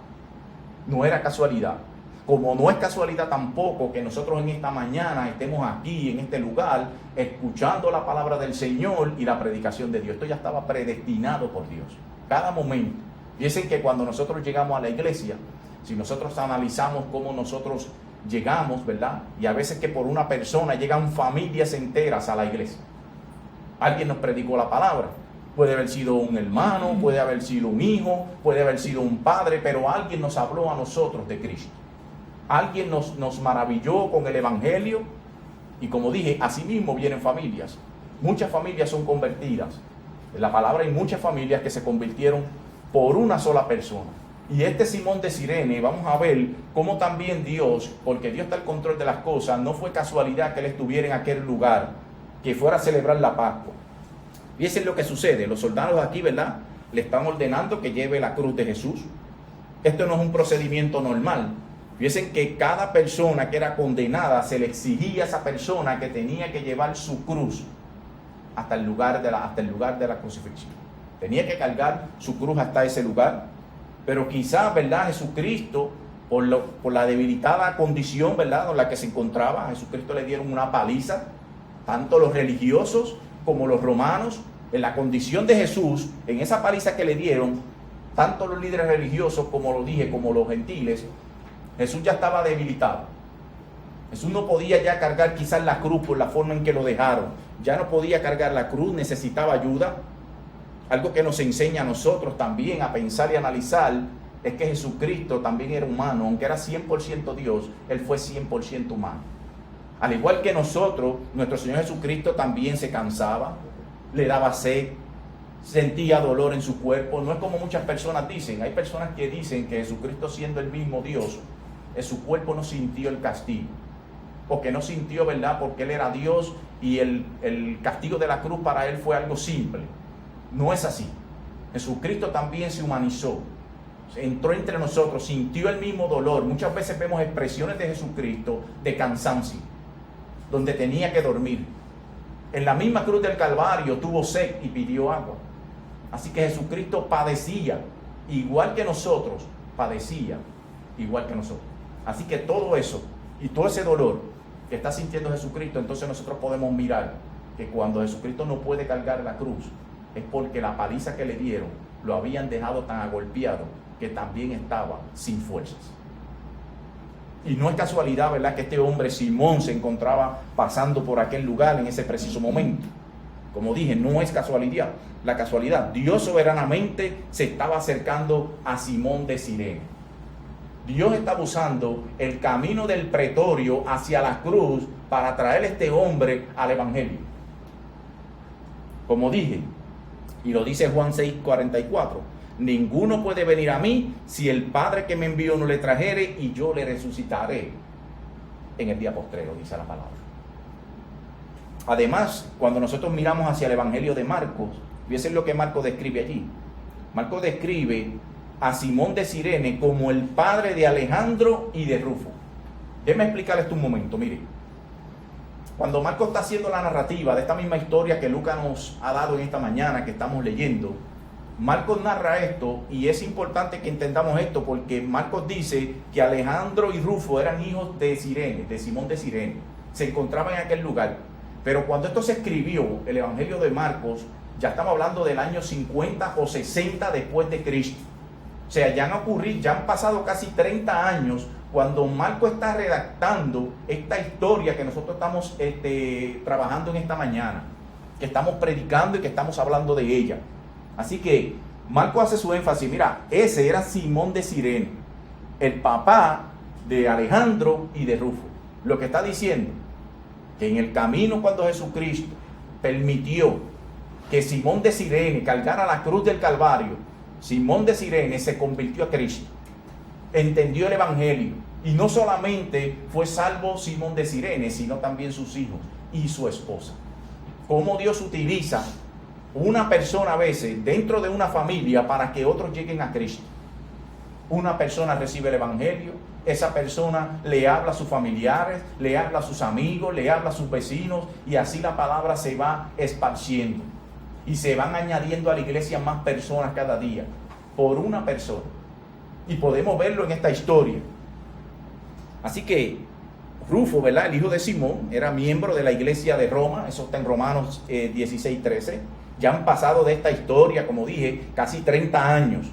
No era casualidad. Como no es casualidad tampoco que nosotros en esta mañana estemos aquí, en este lugar, escuchando la palabra del Señor y la predicación de Dios. Esto ya estaba predestinado por Dios. Cada momento. Fíjense que cuando nosotros llegamos a la iglesia, si nosotros analizamos cómo nosotros llegamos, ¿verdad? Y a veces que por una persona llegan familias enteras a la iglesia. Alguien nos predicó la palabra. Puede haber sido un hermano, puede haber sido un hijo, puede haber sido un padre, pero alguien nos habló a nosotros de Cristo. Alguien nos maravilló con el Evangelio y como dije, así mismo vienen familias. Muchas familias son convertidas. En la palabra hay muchas familias que se convirtieron por una sola persona. Y este Simón de Cirene, vamos a ver cómo también Dios, porque Dios está al control de las cosas, no fue casualidad que él estuviera en aquel lugar, que fuera a celebrar la Pascua. Fíjense lo que sucede, los soldados aquí, ¿verdad? Le están ordenando que lleve la cruz de Jesús. Esto no es un procedimiento normal. Fíjense que cada persona que era condenada se le exigía a esa persona que tenía que llevar su cruz hasta el lugar de la crucifixión. Tenía que cargar su cruz hasta ese lugar. Pero quizás, ¿verdad? Jesucristo, por la debilitada condición, ¿verdad?, en la que se encontraba, a Jesucristo le dieron una paliza, tanto los religiosos como los romanos. En la condición de Jesús, en esa paliza que le dieron, tanto los líderes religiosos, como lo dije, como los gentiles, Jesús ya estaba debilitado. Jesús no podía ya cargar quizás la cruz por la forma en que lo dejaron. Ya no podía cargar la cruz, necesitaba ayuda. Algo que nos enseña a nosotros también a pensar y analizar es que Jesucristo también era humano. Aunque era 100% Dios, Él fue 100% humano. Al igual que nosotros, nuestro Señor Jesucristo también se cansaba, le daba sed, sentía dolor en su cuerpo. No es como muchas personas dicen. Hay personas que dicen que Jesucristo, siendo el mismo Dios, en su cuerpo no sintió el castigo, porque no sintió, ¿verdad? Porque Él era Dios y el castigo de la cruz para Él fue algo simple. No es así. Jesucristo también se humanizó, entró entre nosotros, sintió el mismo dolor. Muchas veces vemos expresiones de Jesucristo de cansancio, donde tenía que dormir. En la misma cruz del Calvario tuvo sed y pidió agua. Así que Jesucristo padecía igual que nosotros, padecía igual que nosotros. Así que todo eso y todo ese dolor que está sintiendo Jesucristo, entonces nosotros podemos mirar que cuando Jesucristo no puede cargar la cruz, es porque la paliza que le dieron lo habían dejado tan agolpeado que también estaba sin fuerzas. Y no es casualidad, ¿verdad?, que este hombre Simón se encontraba pasando por aquel lugar en ese preciso momento. Como dije, no es casualidad. La casualidad, Dios soberanamente se estaba acercando a Simón de Cirene. Dios estaba usando el camino del pretorio hacia la cruz para traer a este hombre al evangelio. Como dije, y lo dice Juan 6:44, ninguno puede venir a mí si el Padre que me envió no le trajere, y yo le resucitaré en el día postrero, dice la palabra. Además, cuando nosotros miramos hacia el evangelio de Marcos, fíjense lo que Marcos describe allí. Marcos describe a Simón de Cirene como el padre de Alejandro y de Rufo. Déjenme explicarles esto un momento. Mire, cuando Marcos está haciendo la narrativa de esta misma historia que Lucas nos ha dado en esta mañana que estamos leyendo, Marcos narra esto, y es importante que entendamos esto porque Marcos dice que Alejandro y Rufo eran hijos de Cirene, de Simón de Cirene. Se encontraban en aquel lugar. Pero cuando esto se escribió, el evangelio de Marcos, ya estamos hablando del año 50 o 60 después de Cristo. O sea, ya han pasado casi 30 años cuando Marcos está redactando esta historia que nosotros estamos trabajando en esta mañana, que estamos predicando y que estamos hablando de ella. Así que Marcos hace su énfasis. Mira, ese era Simón de Cirene, el papá de Alejandro y de Rufo. Lo que está diciendo, que en el camino cuando Jesucristo permitió que Simón de Cirene cargara la cruz del Calvario, Simón de Cirene se convirtió a Cristo, entendió el evangelio, y no solamente fue salvo Simón de Cirene, sino también sus hijos y su esposa. Cómo Dios utiliza una persona a veces dentro de una familia para que otros lleguen a Cristo. Una persona recibe el evangelio, esa persona le habla a sus familiares, le habla a sus amigos, le habla a sus vecinos, y así la palabra se va esparciendo. Y se van añadiendo a la iglesia más personas cada día, por una persona. Y podemos verlo en esta historia. Así que Rufo, ¿verdad?, el hijo de Simón, era miembro de la iglesia de Roma. Eso está en Romanos 16:13. Ya han pasado de esta historia, como dije, casi 30 años.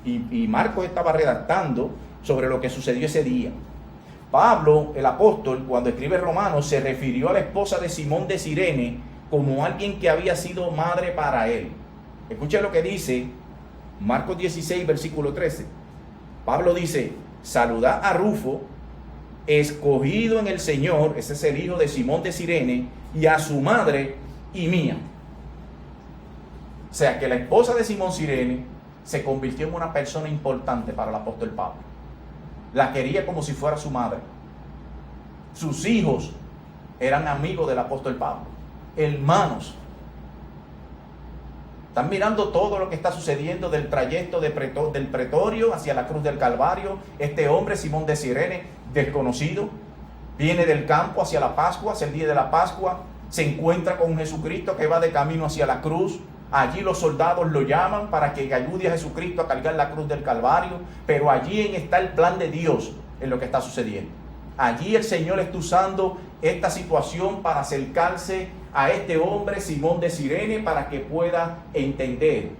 Y Marcos estaba redactando sobre lo que sucedió ese día. Pablo, el apóstol, cuando escribe Romanos, se refirió a la esposa de Simón de Cirene como alguien que había sido madre para él. Escuchen lo que dice Marcos 16, versículo 13. Pablo dice: saludad a Rufo, escogido en el Señor, ese es el hijo de Simón de Cirene, y a su madre y mía. O sea que la esposa de Simón Cirene se convirtió en una persona importante para el apóstol Pablo. La quería como si fuera su madre. Sus hijos eran amigos del apóstol Pablo, hermanos. Están mirando todo lo que está sucediendo del trayecto del pretorio hacia la cruz del Calvario. Este hombre, Simón de Cirene, desconocido, viene del campo hacia la Pascua, hacia el día de la Pascua, se encuentra con Jesucristo que va de camino hacia la cruz. Allí los soldados lo llaman para que ayude a Jesucristo a cargar la cruz del Calvario, pero allí está el plan de Dios en lo que está sucediendo. Allí el Señor está usando esta situación para acercarse a este hombre, Simón de Cirene, para que pueda entender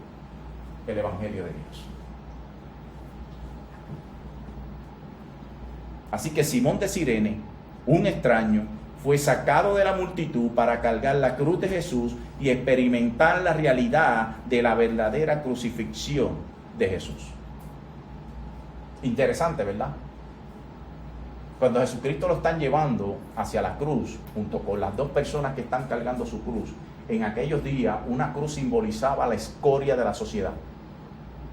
el evangelio de Dios. Así que Simón de Cirene, un extraño, fue sacado de la multitud para cargar la cruz de Jesús y experimentar la realidad de la verdadera crucifixión de Jesús. Interesante, ¿verdad? Cuando Jesucristo lo están llevando hacia la cruz, junto con las dos personas que están cargando su cruz, en aquellos días una cruz simbolizaba la escoria de la sociedad.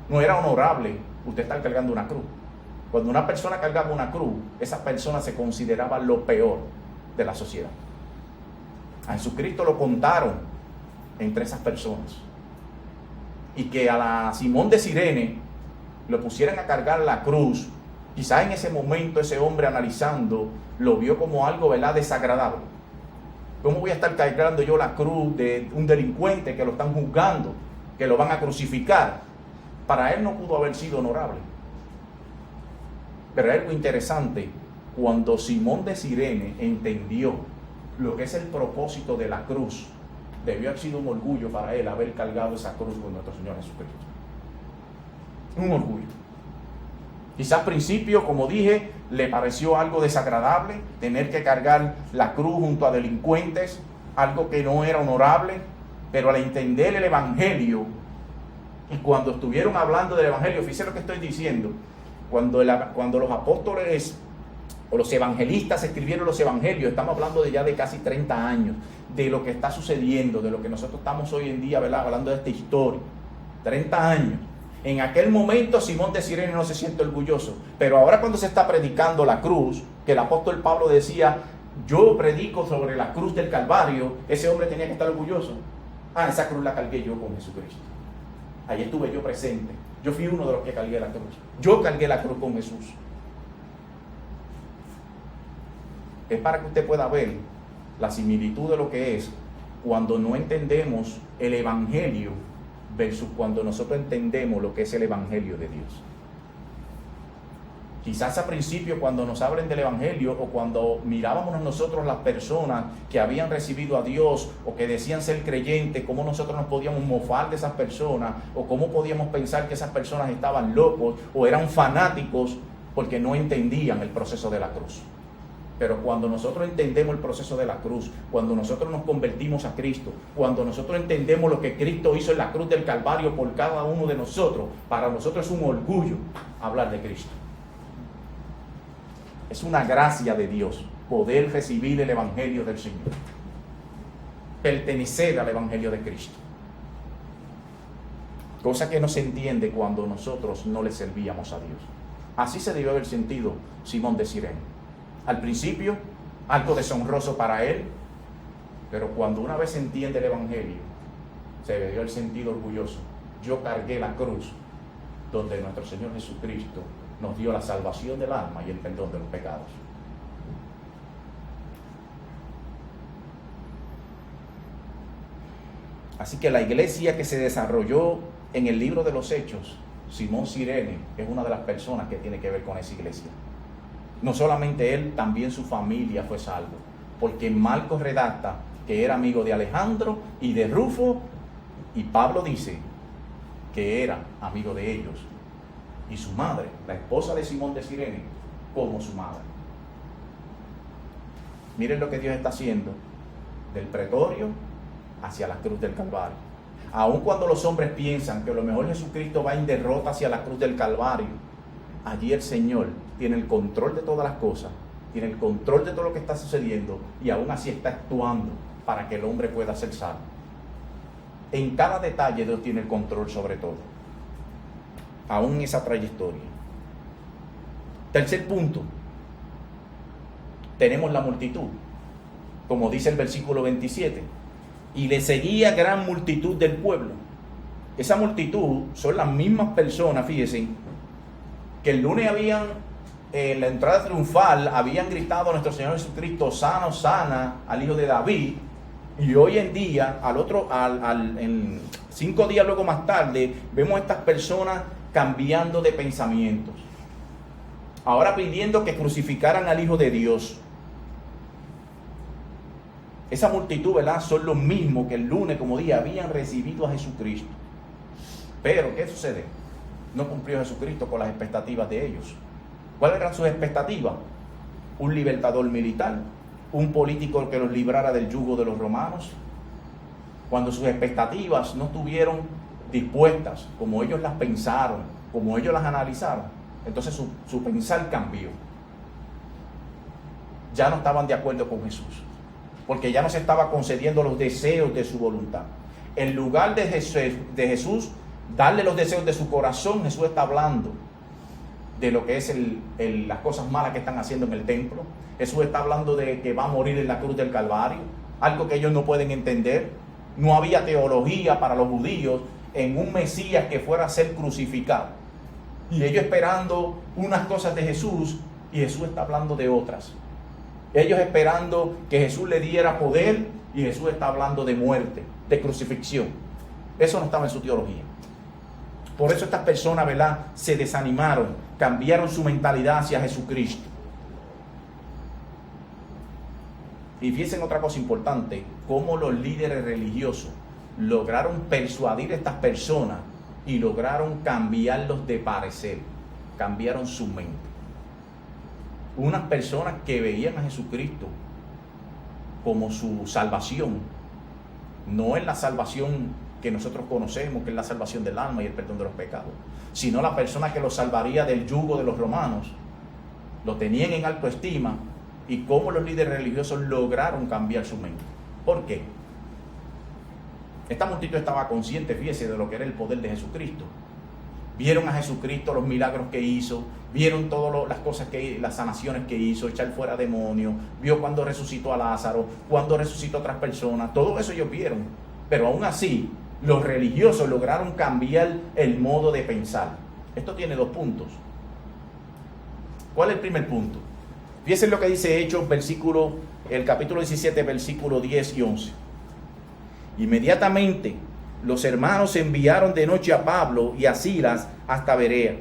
No era honorable usted estar cargando una cruz. Cuando una persona cargaba una cruz, esa persona se consideraba lo peor de la sociedad. A Jesucristo lo contaron entre esas personas. Y que a la Simón de Cirene lo pusieran a cargar la cruz, quizás en ese momento ese hombre analizando lo vio como algo, ¿verdad?, desagradable. ¿Cómo voy a estar cargando yo la cruz de un delincuente que lo están juzgando, que lo van a crucificar? Para él no pudo haber sido honorable. Pero es algo interesante, cuando Simón de Cirene entendió lo que es el propósito de la cruz, debió haber sido un orgullo para él haber cargado esa cruz con nuestro Señor Jesucristo. Un orgullo. Quizás al principio, como dije, le pareció algo desagradable tener que cargar la cruz junto a delincuentes, algo que no era honorable, pero al entender el Evangelio, y cuando estuvieron hablando del Evangelio, fíjense lo que estoy diciendo, cuando los apóstoles o los evangelistas escribieron los evangelios, estamos hablando de ya de casi 30 años, de lo que está sucediendo, de lo que nosotros estamos hoy en día, ¿verdad?, hablando de esta historia. 30 años. En aquel momento Simón de Cirene no se siente orgulloso, pero ahora cuando se está predicando la cruz, que el apóstol Pablo decía, yo predico sobre la cruz del Calvario, ese hombre tenía que estar orgulloso. Esa cruz la cargué yo con Jesucristo. Ahí estuve yo presente. Yo fui uno de los que cargué la cruz. Yo cargué la cruz con Jesús. Es para que usted pueda ver la similitud de lo que es cuando no entendemos el Evangelio versus cuando nosotros entendemos lo que es el Evangelio de Dios. Quizás al principio, cuando nos hablen del Evangelio o cuando mirábamos a nosotros las personas que habían recibido a Dios o que decían ser creyentes, cómo nosotros nos podíamos mofar de esas personas o cómo podíamos pensar que esas personas estaban locos o eran fanáticos porque no entendían el proceso de la cruz. Pero cuando nosotros entendemos el proceso de la cruz, cuando nosotros nos convertimos a Cristo, cuando nosotros entendemos lo que Cristo hizo en la cruz del Calvario por cada uno de nosotros, para nosotros es un orgullo hablar de Cristo. Es una gracia de Dios poder recibir el Evangelio del Señor, pertenecer al Evangelio de Cristo. Cosa que no se entiende cuando nosotros no le servíamos a Dios. Así se debió haber sentido Simón de Cirene. Al principio, algo deshonroso para él, pero cuando una vez entiende el Evangelio, se debió haber sentido orgulloso. Yo cargué la cruz donde nuestro Señor Jesucristo nos dio la salvación del alma y el perdón de los pecados. Así que la iglesia que se desarrolló en el libro de los Hechos, Simón Cirene es una de las personas que tiene que ver con esa iglesia. No solamente él, también su familia fue salvo, porque Marcos redacta que era amigo de Alejandro y de Rufo, y Pablo dice que era amigo de ellos, y su madre, la esposa de Simón de Cirene, como su madre. Miren lo que Dios está haciendo del pretorio hacia la cruz del Calvario. Aun cuando los hombres piensan que a lo mejor Jesucristo va en derrota hacia la cruz del Calvario, allí el Señor tiene el control de todas las cosas, tiene el control de todo lo que está sucediendo, y aún así está actuando para que el hombre pueda ser salvo. En cada detalle Dios tiene el control sobre todo, aún en esa trayectoria. Tercer punto, tenemos la multitud, como dice el versículo 27, y le seguía gran multitud del pueblo. Esa multitud son las mismas personas, fíjense, que el lunes habían, en la entrada triunfal, habían gritado a nuestro Señor Jesucristo, sana, sana, al hijo de David, y hoy en día, 5 días luego más tarde, vemos a estas personas cambiando de pensamientos, ahora pidiendo que crucificaran al Hijo de Dios. Esa multitud, ¿verdad?, son los mismos que el lunes, como dije, habían recibido a Jesucristo. Pero, ¿qué sucede? No cumplió Jesucristo con las expectativas de ellos. ¿Cuáles eran sus expectativas? Un libertador militar, un político que los librara del yugo de los romanos. Cuando sus expectativas no estuvieron dispuestas, como ellos las pensaron, como ellos las analizaron, entonces su pensar cambió. Ya no estaban de acuerdo con Jesús. porque ya no se estaba concediendo los deseos de su voluntad. En lugar de Jesús darle los deseos de su corazón, Jesús está hablando de lo que es las cosas malas que están haciendo en el templo. Jesús está hablando de que va a morir en la cruz del Calvario, algo que ellos no pueden entender. No había teología para los judíos en un Mesías que fuera a ser crucificado. Y ellos esperando unas cosas de Jesús, y Jesús está hablando de otras. Ellos esperando que Jesús le diera poder, y Jesús está hablando de muerte, de crucifixión. Eso no estaba en su teología. Por eso estas personas, ¿verdad?, se desanimaron, cambiaron su mentalidad hacia Jesucristo. Y fíjense en otra cosa importante, cómo los líderes religiosos lograron persuadir a estas personas y lograron cambiarlos de parecer, cambiaron su mente. Unas personas que veían a Jesucristo como su salvación, no es la salvación que nosotros conocemos, que es la salvación del alma y el perdón de los pecados, sino la persona que los salvaría del yugo de los romanos. Lo tenían en alta estima, y cómo los líderes religiosos lograron cambiar su mente. ¿Por qué? Esta multitud estaba consciente, fíjese, de lo que era el poder de Jesucristo. Vieron a Jesucristo, los milagros que hizo, vieron todas las cosas las sanaciones que hizo, echar fuera demonios, vio cuando resucitó a Lázaro, cuando resucitó a otras personas, todo eso ellos vieron. Pero aún así, los religiosos lograron cambiar el modo de pensar. Esto tiene 2 puntos. ¿Cuál es el primer punto? Fíjense lo que dice Hechos, el capítulo 17, versículo 10 y 11. Inmediatamente los hermanos enviaron de noche a Pablo y a Silas hasta Berea.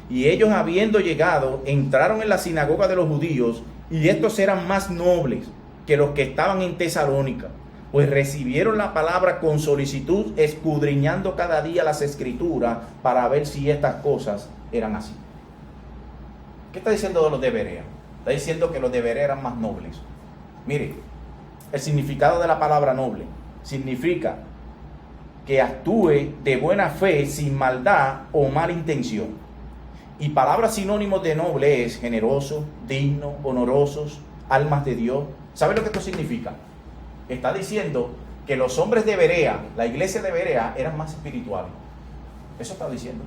Y ellos, habiendo llegado, entraron en la sinagoga de los judíos, y estos eran más nobles que los que estaban en Tesalónica, pues recibieron la palabra con solicitud, escudriñando cada día las escrituras para ver si estas cosas eran así. ¿Qué está diciendo de los de Berea? Está diciendo que los de Berea eran más nobles. Mire, el significado de la palabra noble significa que actúe de buena fe, sin maldad o mala intención. Y palabras sinónimos de noble es generoso, digno, honorosos, almas de Dios. ¿Sabe lo que esto significa? Está diciendo que los hombres de Berea, la iglesia de Berea, eran más espirituales. Eso está diciendo.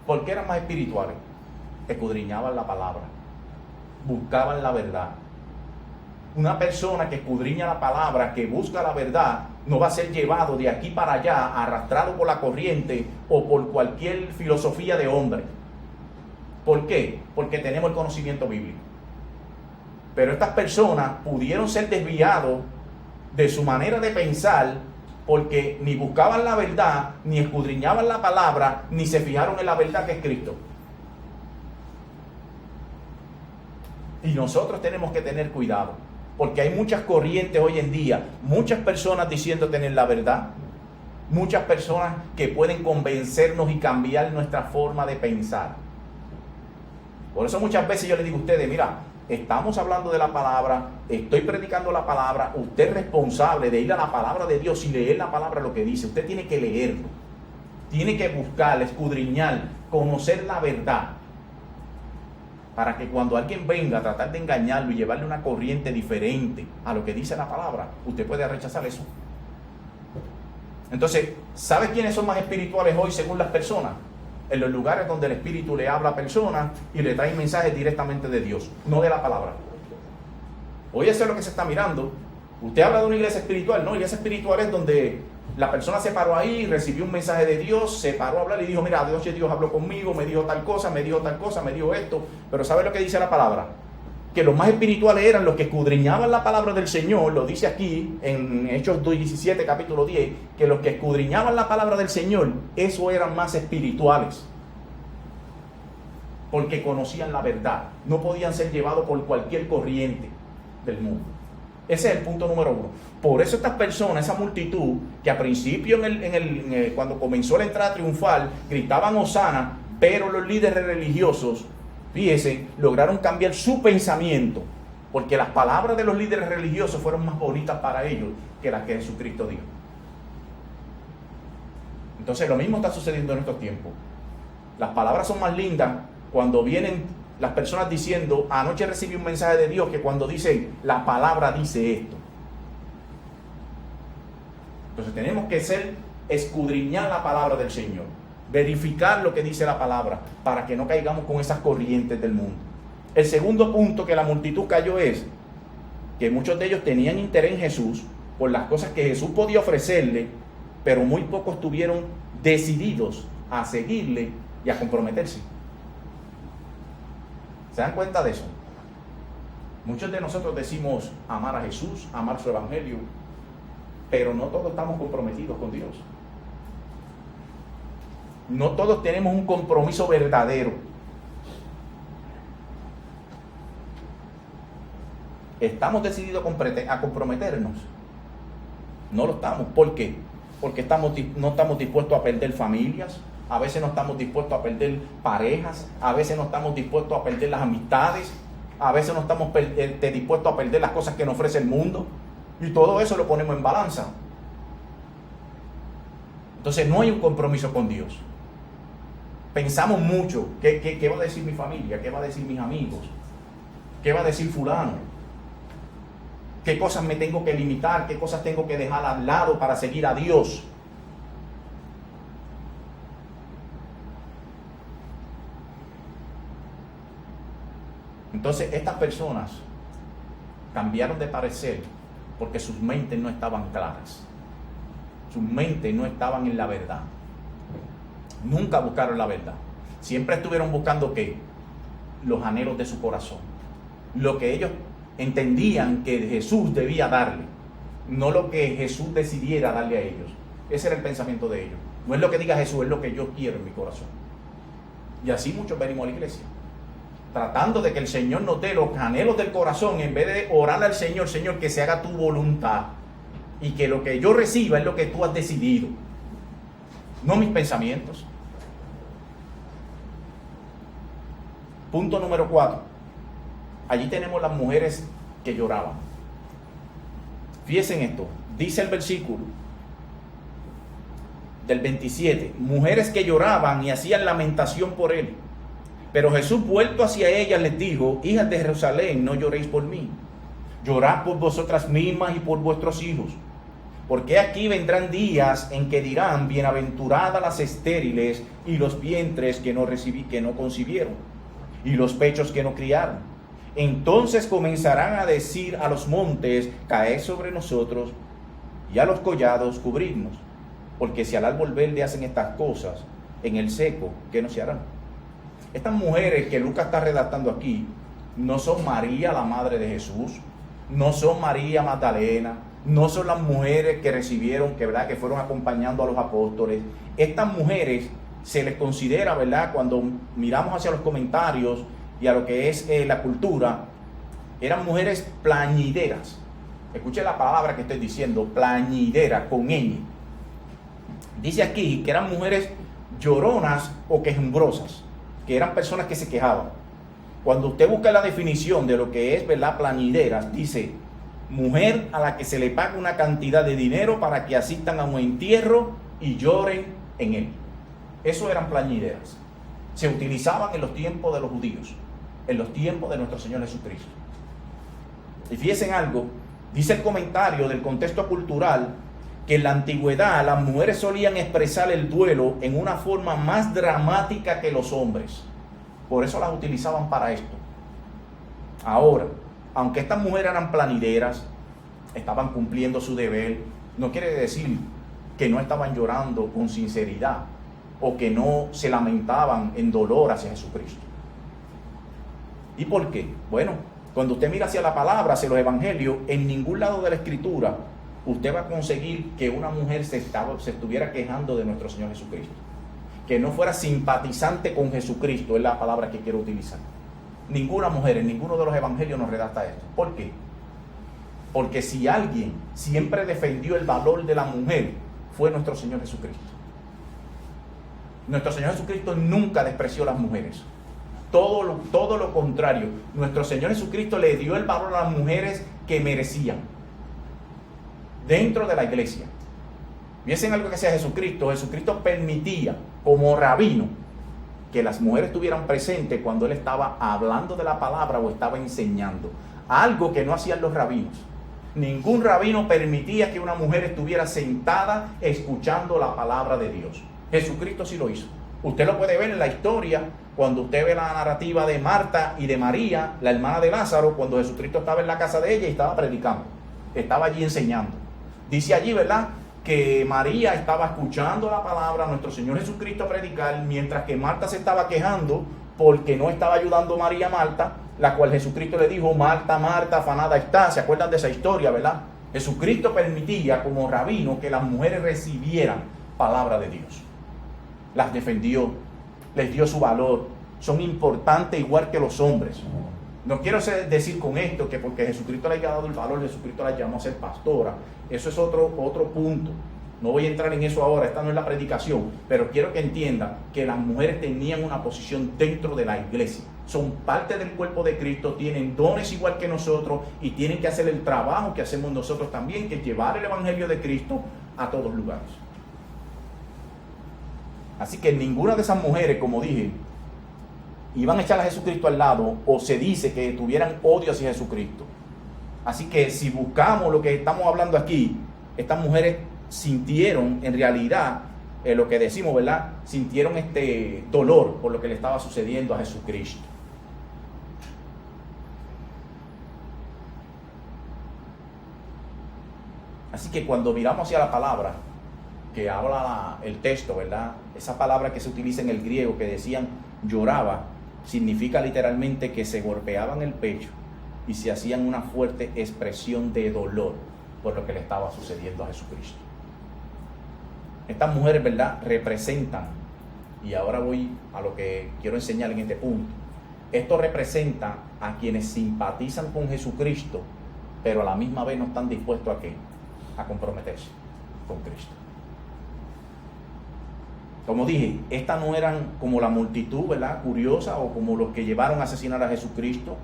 ¿Por qué eran más espirituales? Escudriñaban la palabra, buscaban la verdad. Una persona que escudriña la palabra, que busca la verdad, no va a ser llevado de aquí para allá, arrastrado por la corriente o por cualquier filosofía de hombre. ¿Por qué? Porque tenemos el conocimiento bíblico. Pero estas personas pudieron ser desviados de su manera de pensar, porque ni buscaban la verdad, ni escudriñaban la palabra, ni se fijaron en la verdad que es Cristo. Y nosotros tenemos que tener cuidado, porque hay muchas corrientes hoy en día, muchas personas diciendo tener la verdad, muchas personas que pueden convencernos y cambiar nuestra forma de pensar. Por eso muchas veces yo les digo a ustedes, mira, estamos hablando de la palabra, estoy predicando la palabra, usted es responsable de ir a la palabra de Dios y leer la palabra lo que dice. Usted tiene que leerlo, tiene que buscar, escudriñar, conocer la verdad, para que cuando alguien venga a tratar de engañarlo y llevarle una corriente diferente a lo que dice la palabra, usted puede rechazar eso. Entonces, ¿sabe quiénes son más espirituales hoy según las personas? En los lugares donde el Espíritu le habla a personas y le trae mensajes directamente de Dios, no de la palabra. Hoy eso es lo que se está mirando. Usted habla de una iglesia espiritual, no, iglesia espiritual es donde la persona se paró ahí, recibió un mensaje de Dios, se paró a hablar y dijo, mira, Dios habló conmigo, me dijo tal cosa, me dijo tal cosa, me dijo esto. Pero ¿sabe lo que dice la palabra? Que los más espirituales eran los que escudriñaban la palabra del Señor. Lo dice aquí en Hechos 17, capítulo 10, que los que escudriñaban la palabra del Señor, esos eran más espirituales, porque conocían la verdad, no podían ser llevados por cualquier corriente del mundo. Ese es el punto número 1. Por eso estas personas, esa multitud, que al principio cuando comenzó la entrada triunfal, gritaban Hosana, pero los líderes religiosos, fíjense, lograron cambiar su pensamiento, porque las palabras de los líderes religiosos fueron más bonitas para ellos que las que Jesucristo dijo. Entonces lo mismo está sucediendo en estos tiempos. Las palabras son más lindas cuando vienen las personas diciendo, anoche recibí un mensaje de Dios, que cuando dicen, la palabra dice esto. Entonces tenemos que escudriñar la palabra del Señor, verificar lo que dice la palabra, para que no caigamos con esas corrientes del mundo. El segundo punto que la multitud cayó es que muchos de ellos tenían interés en Jesús por las cosas que Jesús podía ofrecerle, pero muy pocos estuvieron decididos a seguirle y a comprometerse. ¿Se dan cuenta de eso? Muchos de nosotros decimos amar a Jesús, amar su evangelio, pero no todos estamos comprometidos con Dios. No todos tenemos un compromiso verdadero. ¿Estamos decididos a comprometernos? No lo estamos. ¿Por qué? Porque no estamos dispuestos a perder familias, a veces no estamos dispuestos a perder parejas, a veces no estamos dispuestos a perder las amistades, a veces no estamos dispuestos a perder las cosas que nos ofrece el mundo, y todo eso lo ponemos en balanza. Entonces no hay un compromiso con Dios. Pensamos mucho, ¿qué va a decir mi familia? ¿Qué va a decir mis amigos? ¿Qué va a decir fulano? ¿Qué cosas me tengo que limitar? ¿Qué cosas tengo que dejar al lado para seguir a Dios? Entonces estas personas cambiaron de parecer porque sus mentes no estaban claras. Sus mentes no estaban en la verdad. Nunca buscaron la verdad. Siempre estuvieron buscando ¿qué? Los anhelos de su corazón. Lo que ellos entendían que Jesús debía darle, no lo que Jesús decidiera darle a ellos. Ese era el pensamiento de ellos. No es lo que diga Jesús, es lo que yo quiero en mi corazón. Y así muchos venimos a la iglesia, tratando de que el Señor nos dé los anhelos del corazón, en vez de orar al Señor, Señor, que se haga tu voluntad, y que lo que yo reciba es lo que tú has decidido, no mis pensamientos. Punto número 4. Allí tenemos las mujeres que lloraban. Fíjense esto, dice el versículo del 27, mujeres que lloraban y hacían lamentación por él. Pero Jesús, vuelto hacia ellas, les dijo: hijas de Jerusalén, no lloréis por mí, llorad por vosotras mismas y por vuestros hijos. Porque aquí vendrán días en que dirán: bienaventuradas las estériles y los vientres que no concibieron, y los pechos que no criaron. Entonces comenzarán a decir a los montes: caed sobre nosotros, y a los collados cubrirnos. Porque si al árbol verde hacen estas cosas, en el seco, ¿qué no se harán? Estas mujeres que Lucas está redactando aquí no son María, la madre de Jesús, no son María Magdalena, no son las mujeres que recibieron, que fueron acompañando a los apóstoles. Estas mujeres se les considera, ¿verdad?, cuando miramos hacia los comentarios y a lo que es la cultura, eran mujeres plañideras. Escuche la palabra que estoy diciendo, plañidera, con ñ. Dice aquí que eran mujeres lloronas o quejumbrosas, que eran personas que se quejaban. Cuando usted busca la definición de lo que es, ¿verdad?, plañideras, dice: mujer a la que se le paga una cantidad de dinero para que asistan a un entierro y lloren en él. Eso eran plañideras. Se utilizaban en los tiempos de los judíos, en los tiempos de nuestro Señor Jesucristo. Y fíjense algo, dice el comentario del contexto cultural, que en la antigüedad las mujeres solían expresar el duelo en una forma más dramática que los hombres. Por eso las utilizaban para esto. Ahora, aunque estas mujeres eran plañideras, estaban cumpliendo su deber, no quiere decir que no estaban llorando con sinceridad o que no se lamentaban en dolor hacia Jesucristo. ¿Y por qué? Bueno, cuando usted mira hacia la palabra, hacia los evangelios, en ningún lado de la escritura usted va a conseguir que una mujer se estuviera quejando de nuestro Señor Jesucristo, que no fuera simpatizante con Jesucristo, es la palabra que quiero utilizar. Ninguna mujer en ninguno de los evangelios nos redacta esto. ¿Por qué? Porque si alguien siempre defendió el valor de la mujer, fue nuestro Señor Jesucristo. Nuestro Señor Jesucristo nunca despreció a las mujeres. Todo lo contrario. Nuestro Señor Jesucristo le dio el valor a las mujeres que merecían dentro de la iglesia. Viesen algo que sea Jesucristo. Jesucristo permitía, como rabino, que las mujeres estuvieran presentes cuando él estaba hablando de la palabra o estaba enseñando. Algo que no hacían los rabinos. Ningún rabino permitía que una mujer estuviera sentada escuchando la palabra de Dios. Jesucristo sí lo hizo. Usted lo puede ver en la historia, cuando usted ve la narrativa de Marta y de María, la hermana de Lázaro, cuando Jesucristo estaba en la casa de ella y estaba predicando, estaba allí enseñando. Dice allí, ¿verdad?, que María estaba escuchando la palabra, nuestro Señor Jesucristo, a predicar, mientras que Marta se estaba quejando porque no estaba ayudando María a Marta, la cual Jesucristo le dijo: Marta, Marta, afanada está. ¿Se acuerdan de esa historia, verdad? Jesucristo permitía como rabino que las mujeres recibieran palabra de Dios. Las defendió, les dio su valor, son importantes igual que los hombres. No quiero decir con esto que porque Jesucristo le haya dado el valor, Jesucristo la llamó a ser pastora. Eso es otro punto. No voy a entrar en eso ahora, esta no es la predicación, pero quiero que entiendan que las mujeres tenían una posición dentro de la iglesia. Son parte del cuerpo de Cristo, tienen dones igual que nosotros y tienen que hacer el trabajo que hacemos nosotros también, que es llevar el evangelio de Cristo a todos lugares. Así que ninguna de esas mujeres, como dije, iban a echar a Jesucristo al lado, o se dice que tuvieran odio hacia Jesucristo. Así que si buscamos lo que estamos hablando aquí, estas mujeres sintieron en realidad lo que decimos, ¿verdad? Sintieron este dolor por lo que le estaba sucediendo a Jesucristo. Así que cuando miramos hacia la palabra que habla el texto, ¿verdad?, esa palabra que se utiliza en el griego, que decían lloraba, significa literalmente que se golpeaban el pecho y se hacían una fuerte expresión de dolor por lo que le estaba sucediendo a Jesucristo. Estas mujeres, ¿verdad?, representan, y ahora voy a lo que quiero enseñar en este punto, esto representa a quienes simpatizan con Jesucristo, pero a la misma vez no están dispuestos a comprometerse con Cristo. Como dije, estas no eran como la multitud, ¿verdad?, curiosa, o como los que llevaron a asesinar a Jesucristo,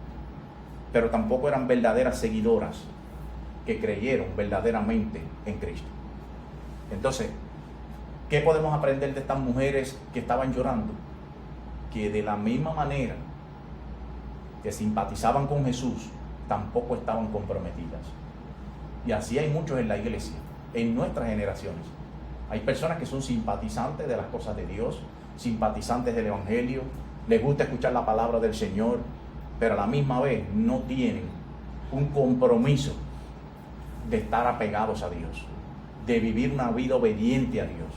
pero tampoco eran verdaderas seguidoras que creyeron verdaderamente en Cristo. Entonces, ¿qué podemos aprender de estas mujeres que estaban llorando? Que de la misma manera que simpatizaban con Jesús, tampoco estaban comprometidas. Y así hay muchos en la iglesia, en nuestras generaciones. Hay personas que son simpatizantes de las cosas de Dios, simpatizantes del Evangelio, les gusta escuchar la palabra del Señor, pero a la misma vez no tienen un compromiso de estar apegados a Dios, de vivir una vida obediente a Dios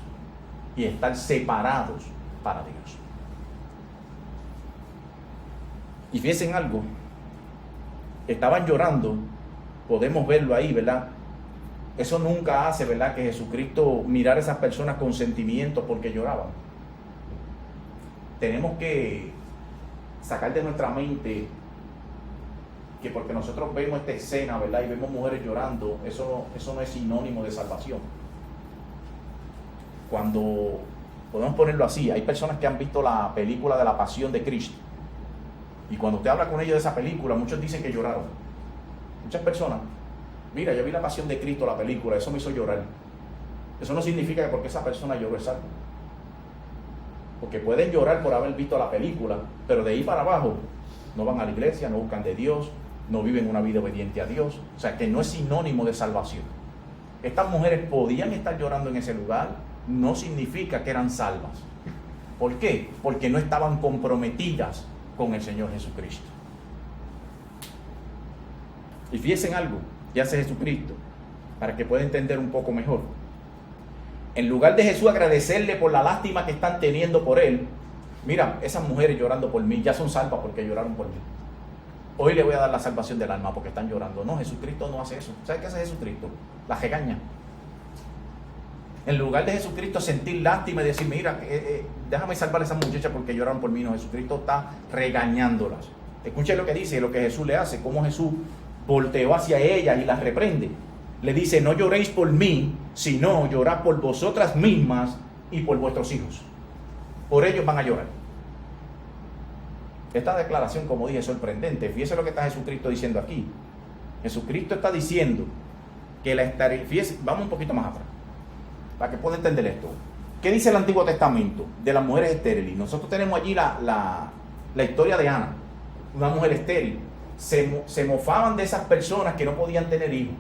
y estar separados para Dios. Y fíjense en algo, estaban llorando, podemos verlo ahí, ¿verdad? Eso nunca hace, ¿verdad?, que Jesucristo mirara a esas personas con sentimientos porque lloraban. Tenemos que sacar de nuestra mente que porque nosotros vemos esta escena, ¿verdad?, y vemos mujeres llorando, eso no es sinónimo de salvación. Cuando, podemos ponerlo así, hay personas que han visto la película de la Pasión de Cristo, y cuando usted habla con ellos de esa película, muchos dicen que lloraron. Muchas personas: mira, yo vi la Pasión de Cristo, la película, eso me hizo llorar. Eso no significa que porque esa persona lloró es salvo. Porque pueden llorar por haber visto la película, pero de ahí para abajo no van a la iglesia, no buscan de Dios, no viven una vida obediente a Dios. O sea, que no es sinónimo de salvación. Estas mujeres podían estar llorando en ese lugar, no significa que eran salvas. ¿Por qué? Porque no estaban comprometidas con el Señor Jesucristo. Y fíjense en algo que hace Jesucristo, para que pueda entender un poco mejor. En lugar de Jesús agradecerle por la lástima que están teniendo por él, mira, esas mujeres llorando por mí ya son salvas porque lloraron por mí. Hoy le voy a dar la salvación del alma porque están llorando. No, Jesucristo no hace eso. ¿Sabe qué hace Jesucristo? Las regaña. En lugar de Jesucristo sentir lástima y decir: mira, déjame salvar a esas muchachas porque lloraron por mí, no, Jesucristo está regañándolas. Escuchen lo que dice, lo que Jesús le hace, cómo Jesús volteó hacia ellas y las reprende. Le dice: no lloréis por mí, sino llorad por vosotras mismas y por vuestros hijos. Por ellos van a llorar. Esta declaración, como dije, es sorprendente. Fíjese lo que está Jesucristo diciendo aquí. Jesucristo está diciendo que la estéril... Fíjese, vamos un poquito más atrás, para que pueda entender esto. ¿Qué dice el Antiguo Testamento de las mujeres estériles? Nosotros tenemos allí la historia de Ana, una mujer estéril. Se mofaban de esas personas que no podían tener hijos.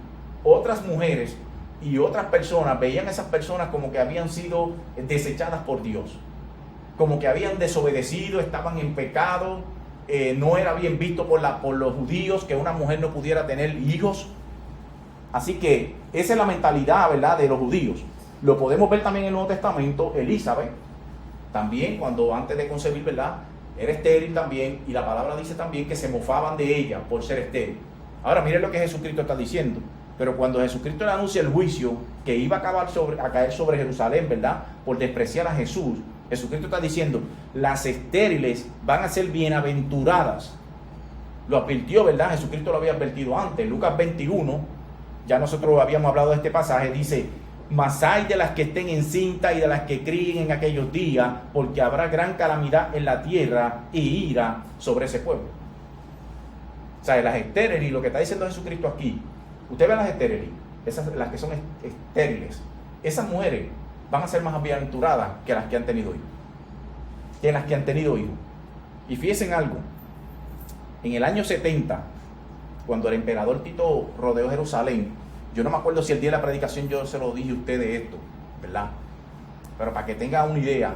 otras mujeres y otras personas veían a esas personas como que habían sido desechadas por Dios, como que habían desobedecido, estaban en pecado, no era bien visto por los judíos que una mujer no pudiera tener hijos. Así que esa es la mentalidad, ¿verdad?, de los judíos. Lo podemos ver también en el Nuevo Testamento. Elizabeth, también cuando antes de concebir, ¿verdad?, era estéril también, y la palabra dice también que se mofaban de ella por ser estéril. Ahora miren lo que Jesucristo está diciendo. Pero cuando Jesucristo le anuncia el juicio que iba a caer sobre Jerusalén, ¿verdad?, por despreciar a Jesús, Jesucristo está diciendo, las estériles van a ser bienaventuradas. Lo advirtió, ¿verdad? Jesucristo lo había advertido antes. Lucas 21, ya nosotros habíamos hablado de este pasaje, dice: mas hay de las que estén encintas y de las que críen en aquellos días, porque habrá gran calamidad en la tierra y ira sobre ese pueblo. O sea, las estériles, lo que está diciendo Jesucristo aquí, usted ve a las estériles, las que son estériles, esas mujeres van a ser más bienaventuradas que las que han tenido hijos. Y fíjense en algo, en el año 70, cuando el emperador Tito rodeó Jerusalén, yo no me acuerdo si el día de la predicación yo se lo dije a ustedes esto, ¿verdad? Pero para que tengan una idea,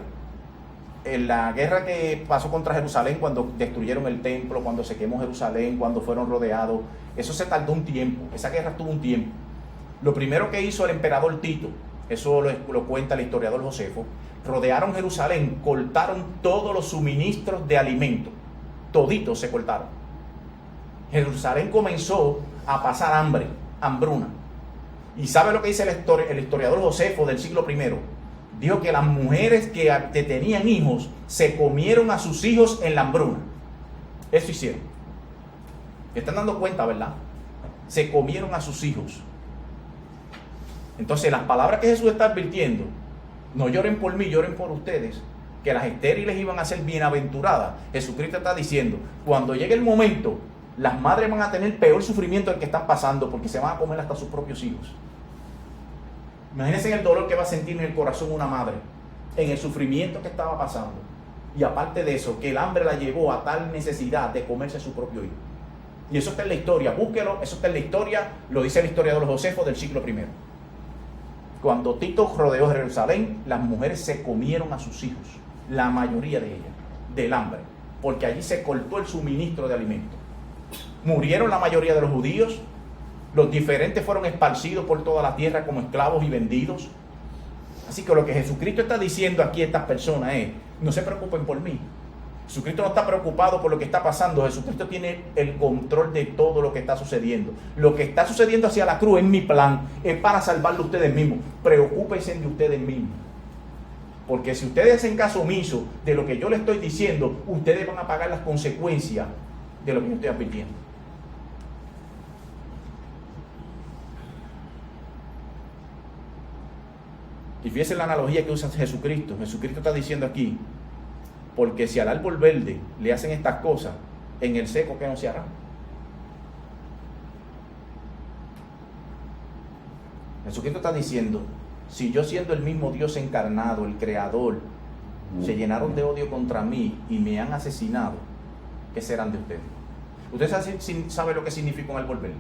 en la guerra que pasó contra Jerusalén, cuando destruyeron el templo, cuando se quemó Jerusalén, cuando fueron rodeados, eso se tardó un tiempo, esa guerra tuvo un tiempo. Lo primero que hizo el emperador Tito, eso lo cuenta el historiador Josefo, rodearon Jerusalén, cortaron todos los suministros de alimentos, toditos se cortaron. Jerusalén comenzó a pasar hambruna. ¿Y sabe lo que dice el historiador Josefo del siglo I? Dijo que las mujeres que tenían hijos se comieron a sus hijos en la hambruna. Eso hicieron. ¿Están dando cuenta, verdad? Se comieron a sus hijos. Entonces las palabras que Jesús está advirtiendo, no lloren por mí, lloren por ustedes, que las estériles iban a ser bienaventuradas. Jesucristo está diciendo, cuando llegue el momento, las madres van a tener peor sufrimiento del que están pasando, porque se van a comer hasta sus propios hijos. Imagínense el dolor que va a sentir en el corazón una madre, en el sufrimiento que estaba pasando. Y aparte de eso, que el hambre la llevó a tal necesidad de comerse a su propio hijo. Y eso está en la historia, búsquelo, eso está en la historia, lo dice el historiador Josefo del siglo I. Cuando Tito rodeó Jerusalén, las mujeres se comieron a sus hijos, la mayoría de ellas, del hambre, porque allí se cortó el suministro de alimentos. Murieron la mayoría de los judíos, los diferentes fueron esparcidos por toda la tierra como esclavos y vendidos. Así que lo que Jesucristo está diciendo aquí a estas personas es, no se preocupen por mí. Jesucristo no está preocupado por lo que está pasando. Jesucristo tiene el control de todo lo que está sucediendo. Lo que está sucediendo hacia la cruz es mi plan, es para salvarlo a ustedes mismos. Preocúpense de ustedes mismos. Porque si ustedes hacen caso omiso de lo que yo les estoy diciendo, ustedes van a pagar las consecuencias de lo que yo estoy advirtiendo. Y fíjense la analogía que usa Jesucristo. Jesucristo está diciendo aquí, porque si al árbol verde le hacen estas cosas, en el seco, ¿qué no se hará? Jesucristo está diciendo, si yo siendo el mismo Dios encarnado, el Creador, se llenaron de odio contra mí y me han asesinado, ¿qué serán de ustedes? ¿Ustedes saben lo que significa un árbol verde?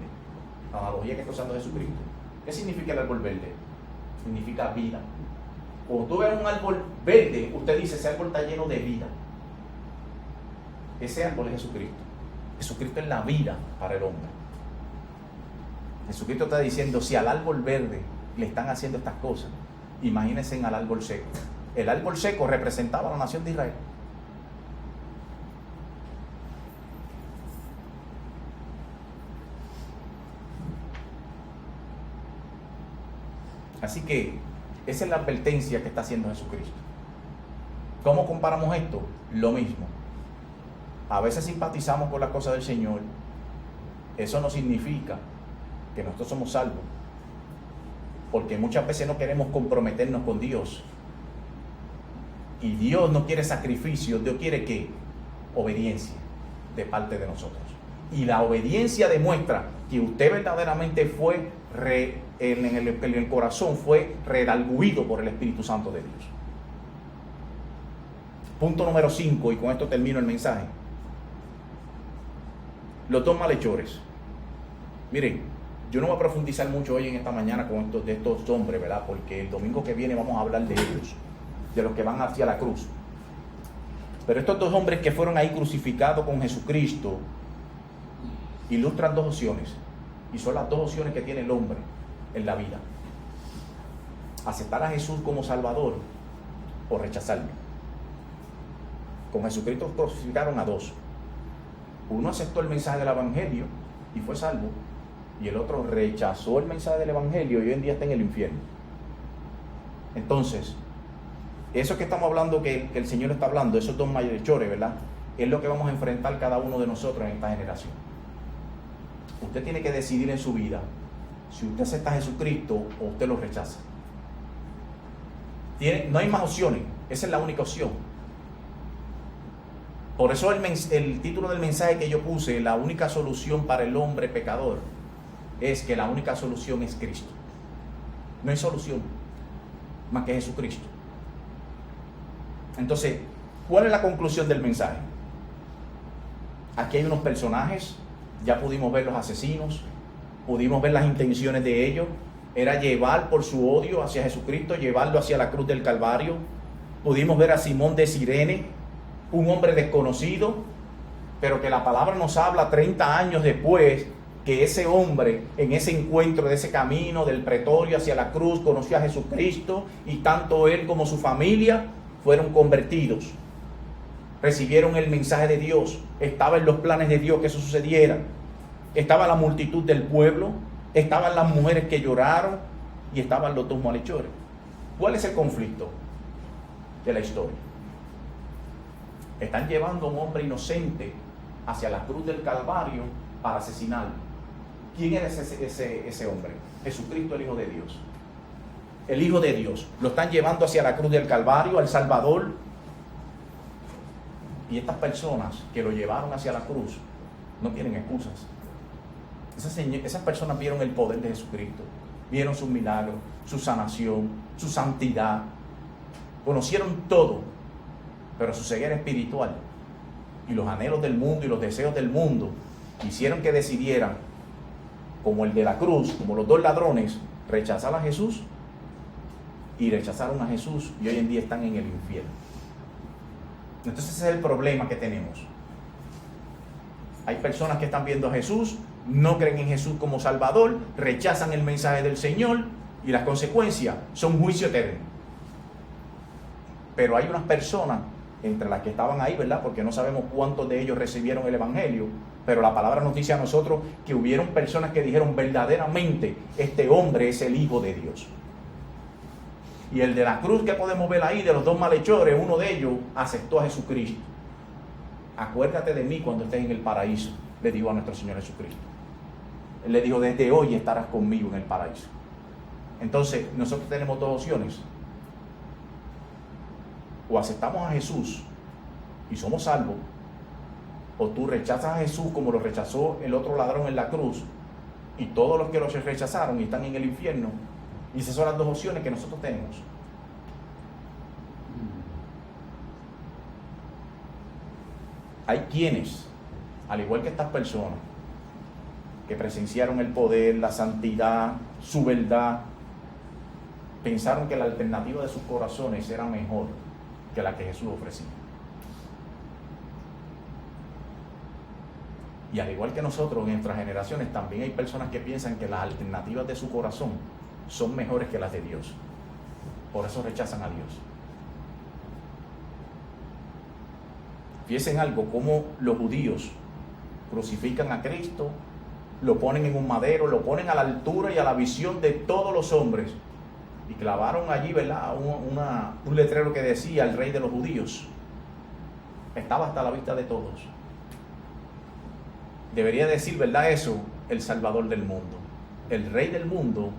La analogía que está usando Jesucristo. ¿Qué significa el árbol verde? Significa vida. Cuando tú ves un árbol verde, usted dice, ese árbol está lleno de vida. Ese árbol es Jesucristo. Jesucristo es la vida para el hombre. Jesucristo está diciendo, si al árbol verde le están haciendo estas cosas, imagínense al árbol seco. El árbol seco representaba a la nación de Israel. Así que esa es la advertencia que está haciendo Jesucristo. ¿Cómo comparamos esto? Lo mismo. A veces simpatizamos con las cosas del Señor. Eso no significa que nosotros somos salvos. Porque muchas veces no queremos comprometernos con Dios. Y Dios no quiere sacrificio. Dios quiere ¿qué? Obediencia de parte de nosotros. Y la obediencia demuestra que usted verdaderamente fue en el corazón fue redarguido por el Espíritu Santo de Dios. Punto número 5, y con esto termino el mensaje. Los dos malhechores. Miren, Yo no voy a profundizar mucho hoy en esta mañana con estos hombres, ¿verdad? Porque el domingo que viene vamos a hablar de ellos, de los que van hacia la cruz. Pero estos dos hombres que fueron ahí crucificados con Jesucristo ilustran dos opciones. Y son las dos opciones que tiene el hombre en la vida: aceptar a Jesús como Salvador o rechazarlo. Con Jesucristo crucificaron a dos. Uno aceptó el mensaje del Evangelio y fue salvo, y el otro rechazó el mensaje del Evangelio y hoy en día está en el infierno. Entonces, eso que estamos hablando, que el Señor está hablando, esos dos malhechores, ¿verdad? Es lo que vamos a enfrentar cada uno de nosotros en esta generación. Usted tiene que decidir en su vida si usted acepta a Jesucristo o usted lo rechaza. No hay más opciones, esa es la única opción. Por eso el título del mensaje que yo puse, la única solución para el hombre pecador, es que la única solución es Cristo. No hay solución más que Jesucristo. Entonces, ¿cuál es la conclusión del mensaje? Aquí hay unos personajes, ya pudimos ver los asesinos, pudimos ver las intenciones de ellos. Era llevar por su odio hacia Jesucristo, llevarlo hacia la cruz del Calvario. Pudimos ver a Simón de Cirene, un hombre desconocido, pero que la palabra nos habla 30 años después, que ese hombre, en ese encuentro de ese camino del pretorio hacia la cruz, conoció a Jesucristo, y tanto él como su familia fueron convertidos. Recibieron el mensaje de Dios. Estaba en los planes de Dios que eso sucediera. Estaba la multitud del pueblo, estaban las mujeres que lloraron y estaban los dos malhechores. ¿Cuál es el conflicto de la historia? Están llevando a un hombre inocente hacia la cruz del Calvario para asesinarlo. ¿Quién era ese hombre? Jesucristo, el Hijo de Dios. El Hijo de Dios. Lo están llevando hacia la cruz del Calvario, al Salvador. Y estas personas que lo llevaron hacia la cruz no tienen excusas. Esas personas vieron el poder de Jesucristo, vieron sus milagros, su sanación, su santidad, conocieron todo, pero su ceguera espiritual y los anhelos del mundo y los deseos del mundo hicieron que decidieran, como el de la cruz, como los dos ladrones, rechazar a Jesús, y rechazaron a Jesús y hoy en día están en el infierno. Entonces ese es el problema que tenemos. Hay personas que están viendo a Jesús, no creen en Jesús como Salvador, rechazan el mensaje del Señor y las consecuencias son juicio eterno. Pero hay unas personas, entre las que estaban ahí, ¿verdad? Porque no sabemos cuántos de ellos recibieron el Evangelio, pero la palabra nos dice a nosotros que hubieron personas que dijeron verdaderamente, este hombre es el Hijo de Dios. Y el de la cruz que podemos ver ahí, de los dos malhechores, uno de ellos aceptó a Jesucristo. Acuérdate de mí cuando estés en el paraíso, le dijo a nuestro Señor Jesucristo. Él le dijo, desde hoy estarás conmigo en el paraíso. Entonces, nosotros tenemos dos opciones. O aceptamos a Jesús y somos salvos, o tú rechazas a Jesús como lo rechazó el otro ladrón en la cruz, y todos los que lo rechazaron y están en el infierno. Y esas son las dos opciones que nosotros tenemos. Hay quienes, al igual que estas personas, que presenciaron el poder, la santidad, su verdad, pensaron que la alternativa de sus corazones era mejor que la que Jesús ofrecía. Y al igual que nosotros, en nuestras generaciones, también hay personas que piensan que las alternativas de su corazón son mejores que las de Dios. Por eso rechazan a Dios. Fíjense algo, como los judíos crucifican a Cristo, lo ponen en un madero, lo ponen a la altura y a la visión de todos los hombres, y clavaron allí, ¿verdad?, un letrero que decía el rey de los judíos. Estaba hasta la vista de todos. Debería decir, ¿verdad?, eso, el Salvador del mundo, el rey del mundo,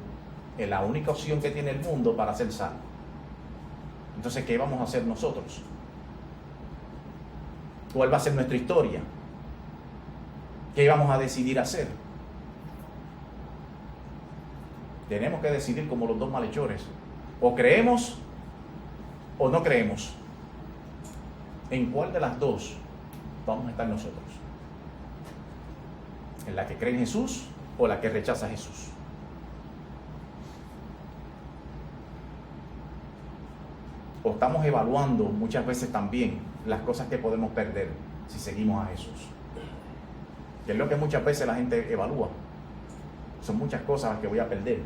es la única opción que tiene el mundo para ser salvo. Entonces, ¿qué vamos a hacer nosotros? ¿Cuál va a ser nuestra historia? ¿Qué vamos a decidir hacer? Tenemos que decidir como los dos malhechores. O creemos o no creemos. ¿En cuál de las dos vamos a estar nosotros? ¿En la que cree en Jesús o la que rechaza a Jesús? O estamos evaluando muchas veces también las cosas que podemos perder si seguimos a Jesús. Que es lo que muchas veces la gente evalúa. Son muchas cosas las que voy a perder.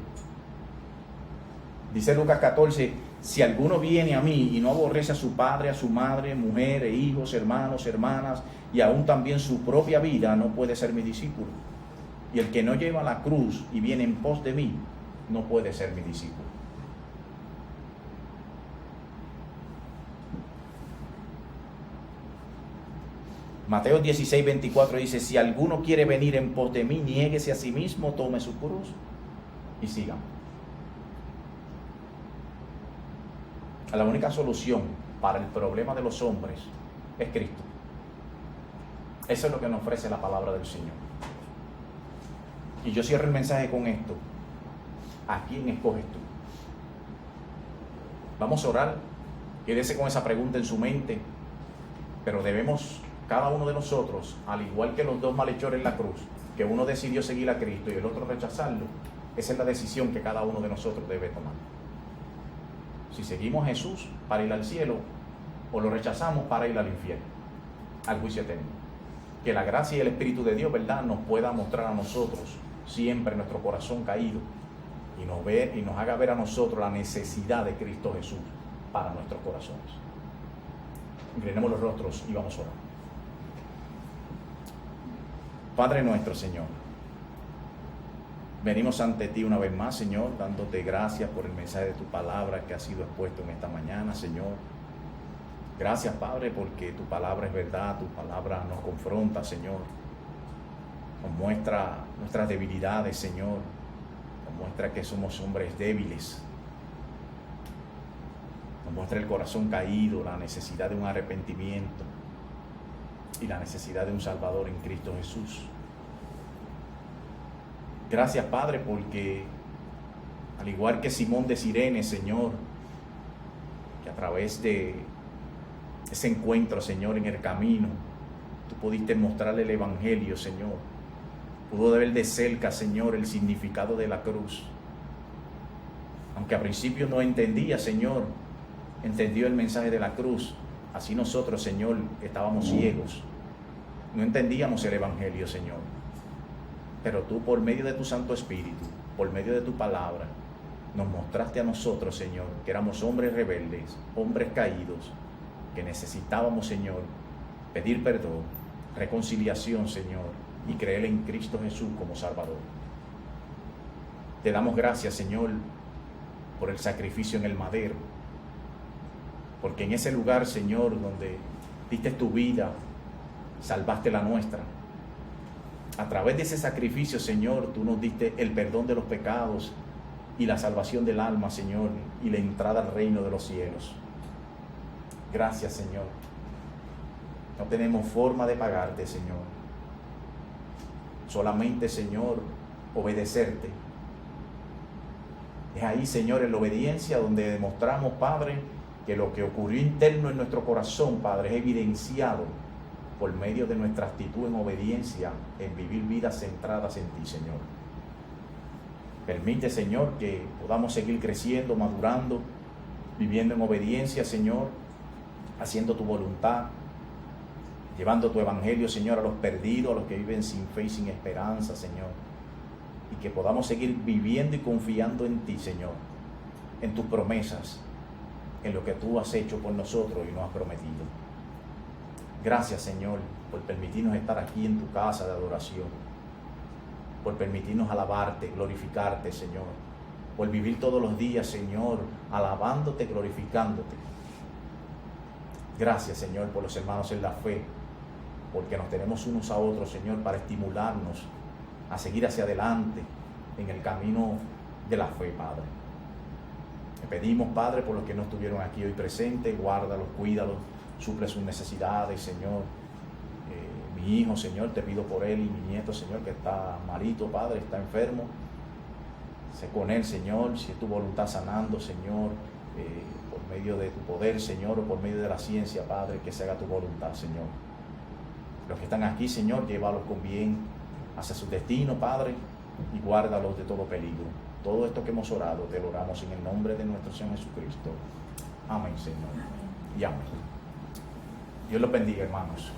Dice Lucas 14, si alguno viene a mí y no aborrece a su padre, a su madre, mujer, hijos, hermanos, hermanas, y aún también su propia vida, no puede ser mi discípulo. Y el que no lleva la cruz y viene en pos de mí, no puede ser mi discípulo. Mateo 16, 24 dice, si alguno quiere venir en pos de mí, niéguese a sí mismo, tome su cruz y sígame. La única solución para el problema de los hombres es Cristo. Eso es lo que nos ofrece la palabra del Señor. Y yo cierro el mensaje con esto. ¿A quién escoges tú? Vamos a orar. Quédese con esa pregunta en su mente. Pero debemos, cada uno de nosotros, al igual que los dos malhechores en la cruz, que uno decidió seguir a Cristo y el otro rechazarlo, esa es la decisión que cada uno de nosotros debe tomar. Si seguimos a Jesús para ir al cielo, o lo rechazamos para ir al infierno, al juicio eterno. Que la gracia y el Espíritu de Dios, ¿verdad?, nos pueda mostrar a nosotros siempre nuestro corazón caído y nos haga ver a nosotros la necesidad de Cristo Jesús para nuestros corazones. Inclinemos los rostros y vamos a orar. Padre nuestro, Señor, venimos ante ti una vez más, Señor, dándote gracias por el mensaje de tu palabra que ha sido expuesto en esta mañana, Señor. Gracias, Padre, porque tu palabra es verdad, tu palabra nos confronta, Señor. Nos muestra nuestras debilidades, Señor. Nos muestra que somos hombres débiles. Nos muestra el corazón caído, la necesidad de un arrepentimiento y la necesidad de un Salvador en Cristo Jesús. Gracias, Padre, porque al igual que Simón de Cirene, Señor, que a través de ese encuentro, Señor, en el camino, tú pudiste mostrarle el Evangelio, Señor. Pudo ver de cerca, Señor, el significado de la cruz. Aunque a principio no entendía, Señor, entendió el mensaje de la cruz. Así nosotros, Señor, estábamos ciegos. No entendíamos el Evangelio, Señor. Pero tú, por medio de tu Santo Espíritu, por medio de tu palabra, nos mostraste a nosotros, Señor, que éramos hombres rebeldes, hombres caídos, que necesitábamos, Señor, pedir perdón, reconciliación, Señor, y creer en Cristo Jesús como Salvador. Te damos gracias, Señor, por el sacrificio en el madero, porque en ese lugar, Señor, donde diste tu vida, salvaste la nuestra. A través de ese sacrificio, Señor, tú nos diste el perdón de los pecados y la salvación del alma, Señor, y la entrada al reino de los cielos. Gracias, Señor. No tenemos forma de pagarte, Señor. Solamente, Señor, obedecerte. Es ahí, Señor, en la obediencia donde demostramos, Padre, que lo que ocurrió interno en nuestro corazón, Padre, es evidenciado por medio de nuestra actitud en obediencia, en vivir vidas centradas en ti, Señor. Permite, Señor, que podamos seguir creciendo, madurando, viviendo en obediencia, Señor, haciendo tu voluntad, llevando tu evangelio, Señor, a los perdidos, a los que viven sin fe y sin esperanza, Señor. Y que podamos seguir viviendo y confiando en ti, Señor, en tus promesas, en lo que tú has hecho por nosotros y nos has prometido. Gracias, Señor, por permitirnos estar aquí en tu casa de adoración, por permitirnos alabarte, glorificarte, Señor, por vivir todos los días, Señor, alabándote, glorificándote. Gracias, Señor, por los hermanos en la fe, porque nos tenemos unos a otros, Señor, para estimularnos a seguir hacia adelante en el camino de la fe, Padre. Te pedimos, Padre, por los que no estuvieron aquí hoy presentes, guárdalos, cuídalos, suple sus necesidades, Señor. Mi hijo, Señor, te pido por él, y mi nieto, Señor, que está malito, Padre, está enfermo. Sé con él, Señor, si es tu voluntad sanando, Señor, por medio de tu poder, Señor, o por medio de la ciencia, Padre, que se haga tu voluntad, Señor. Los que están aquí, Señor, llévalos con bien hacia su destino, Padre, y guárdalos de todo peligro. Todo esto que hemos orado, te lo oramos en el nombre de nuestro Señor Jesucristo. Amén, Señor. Y amén. Dios los bendiga, hermanos.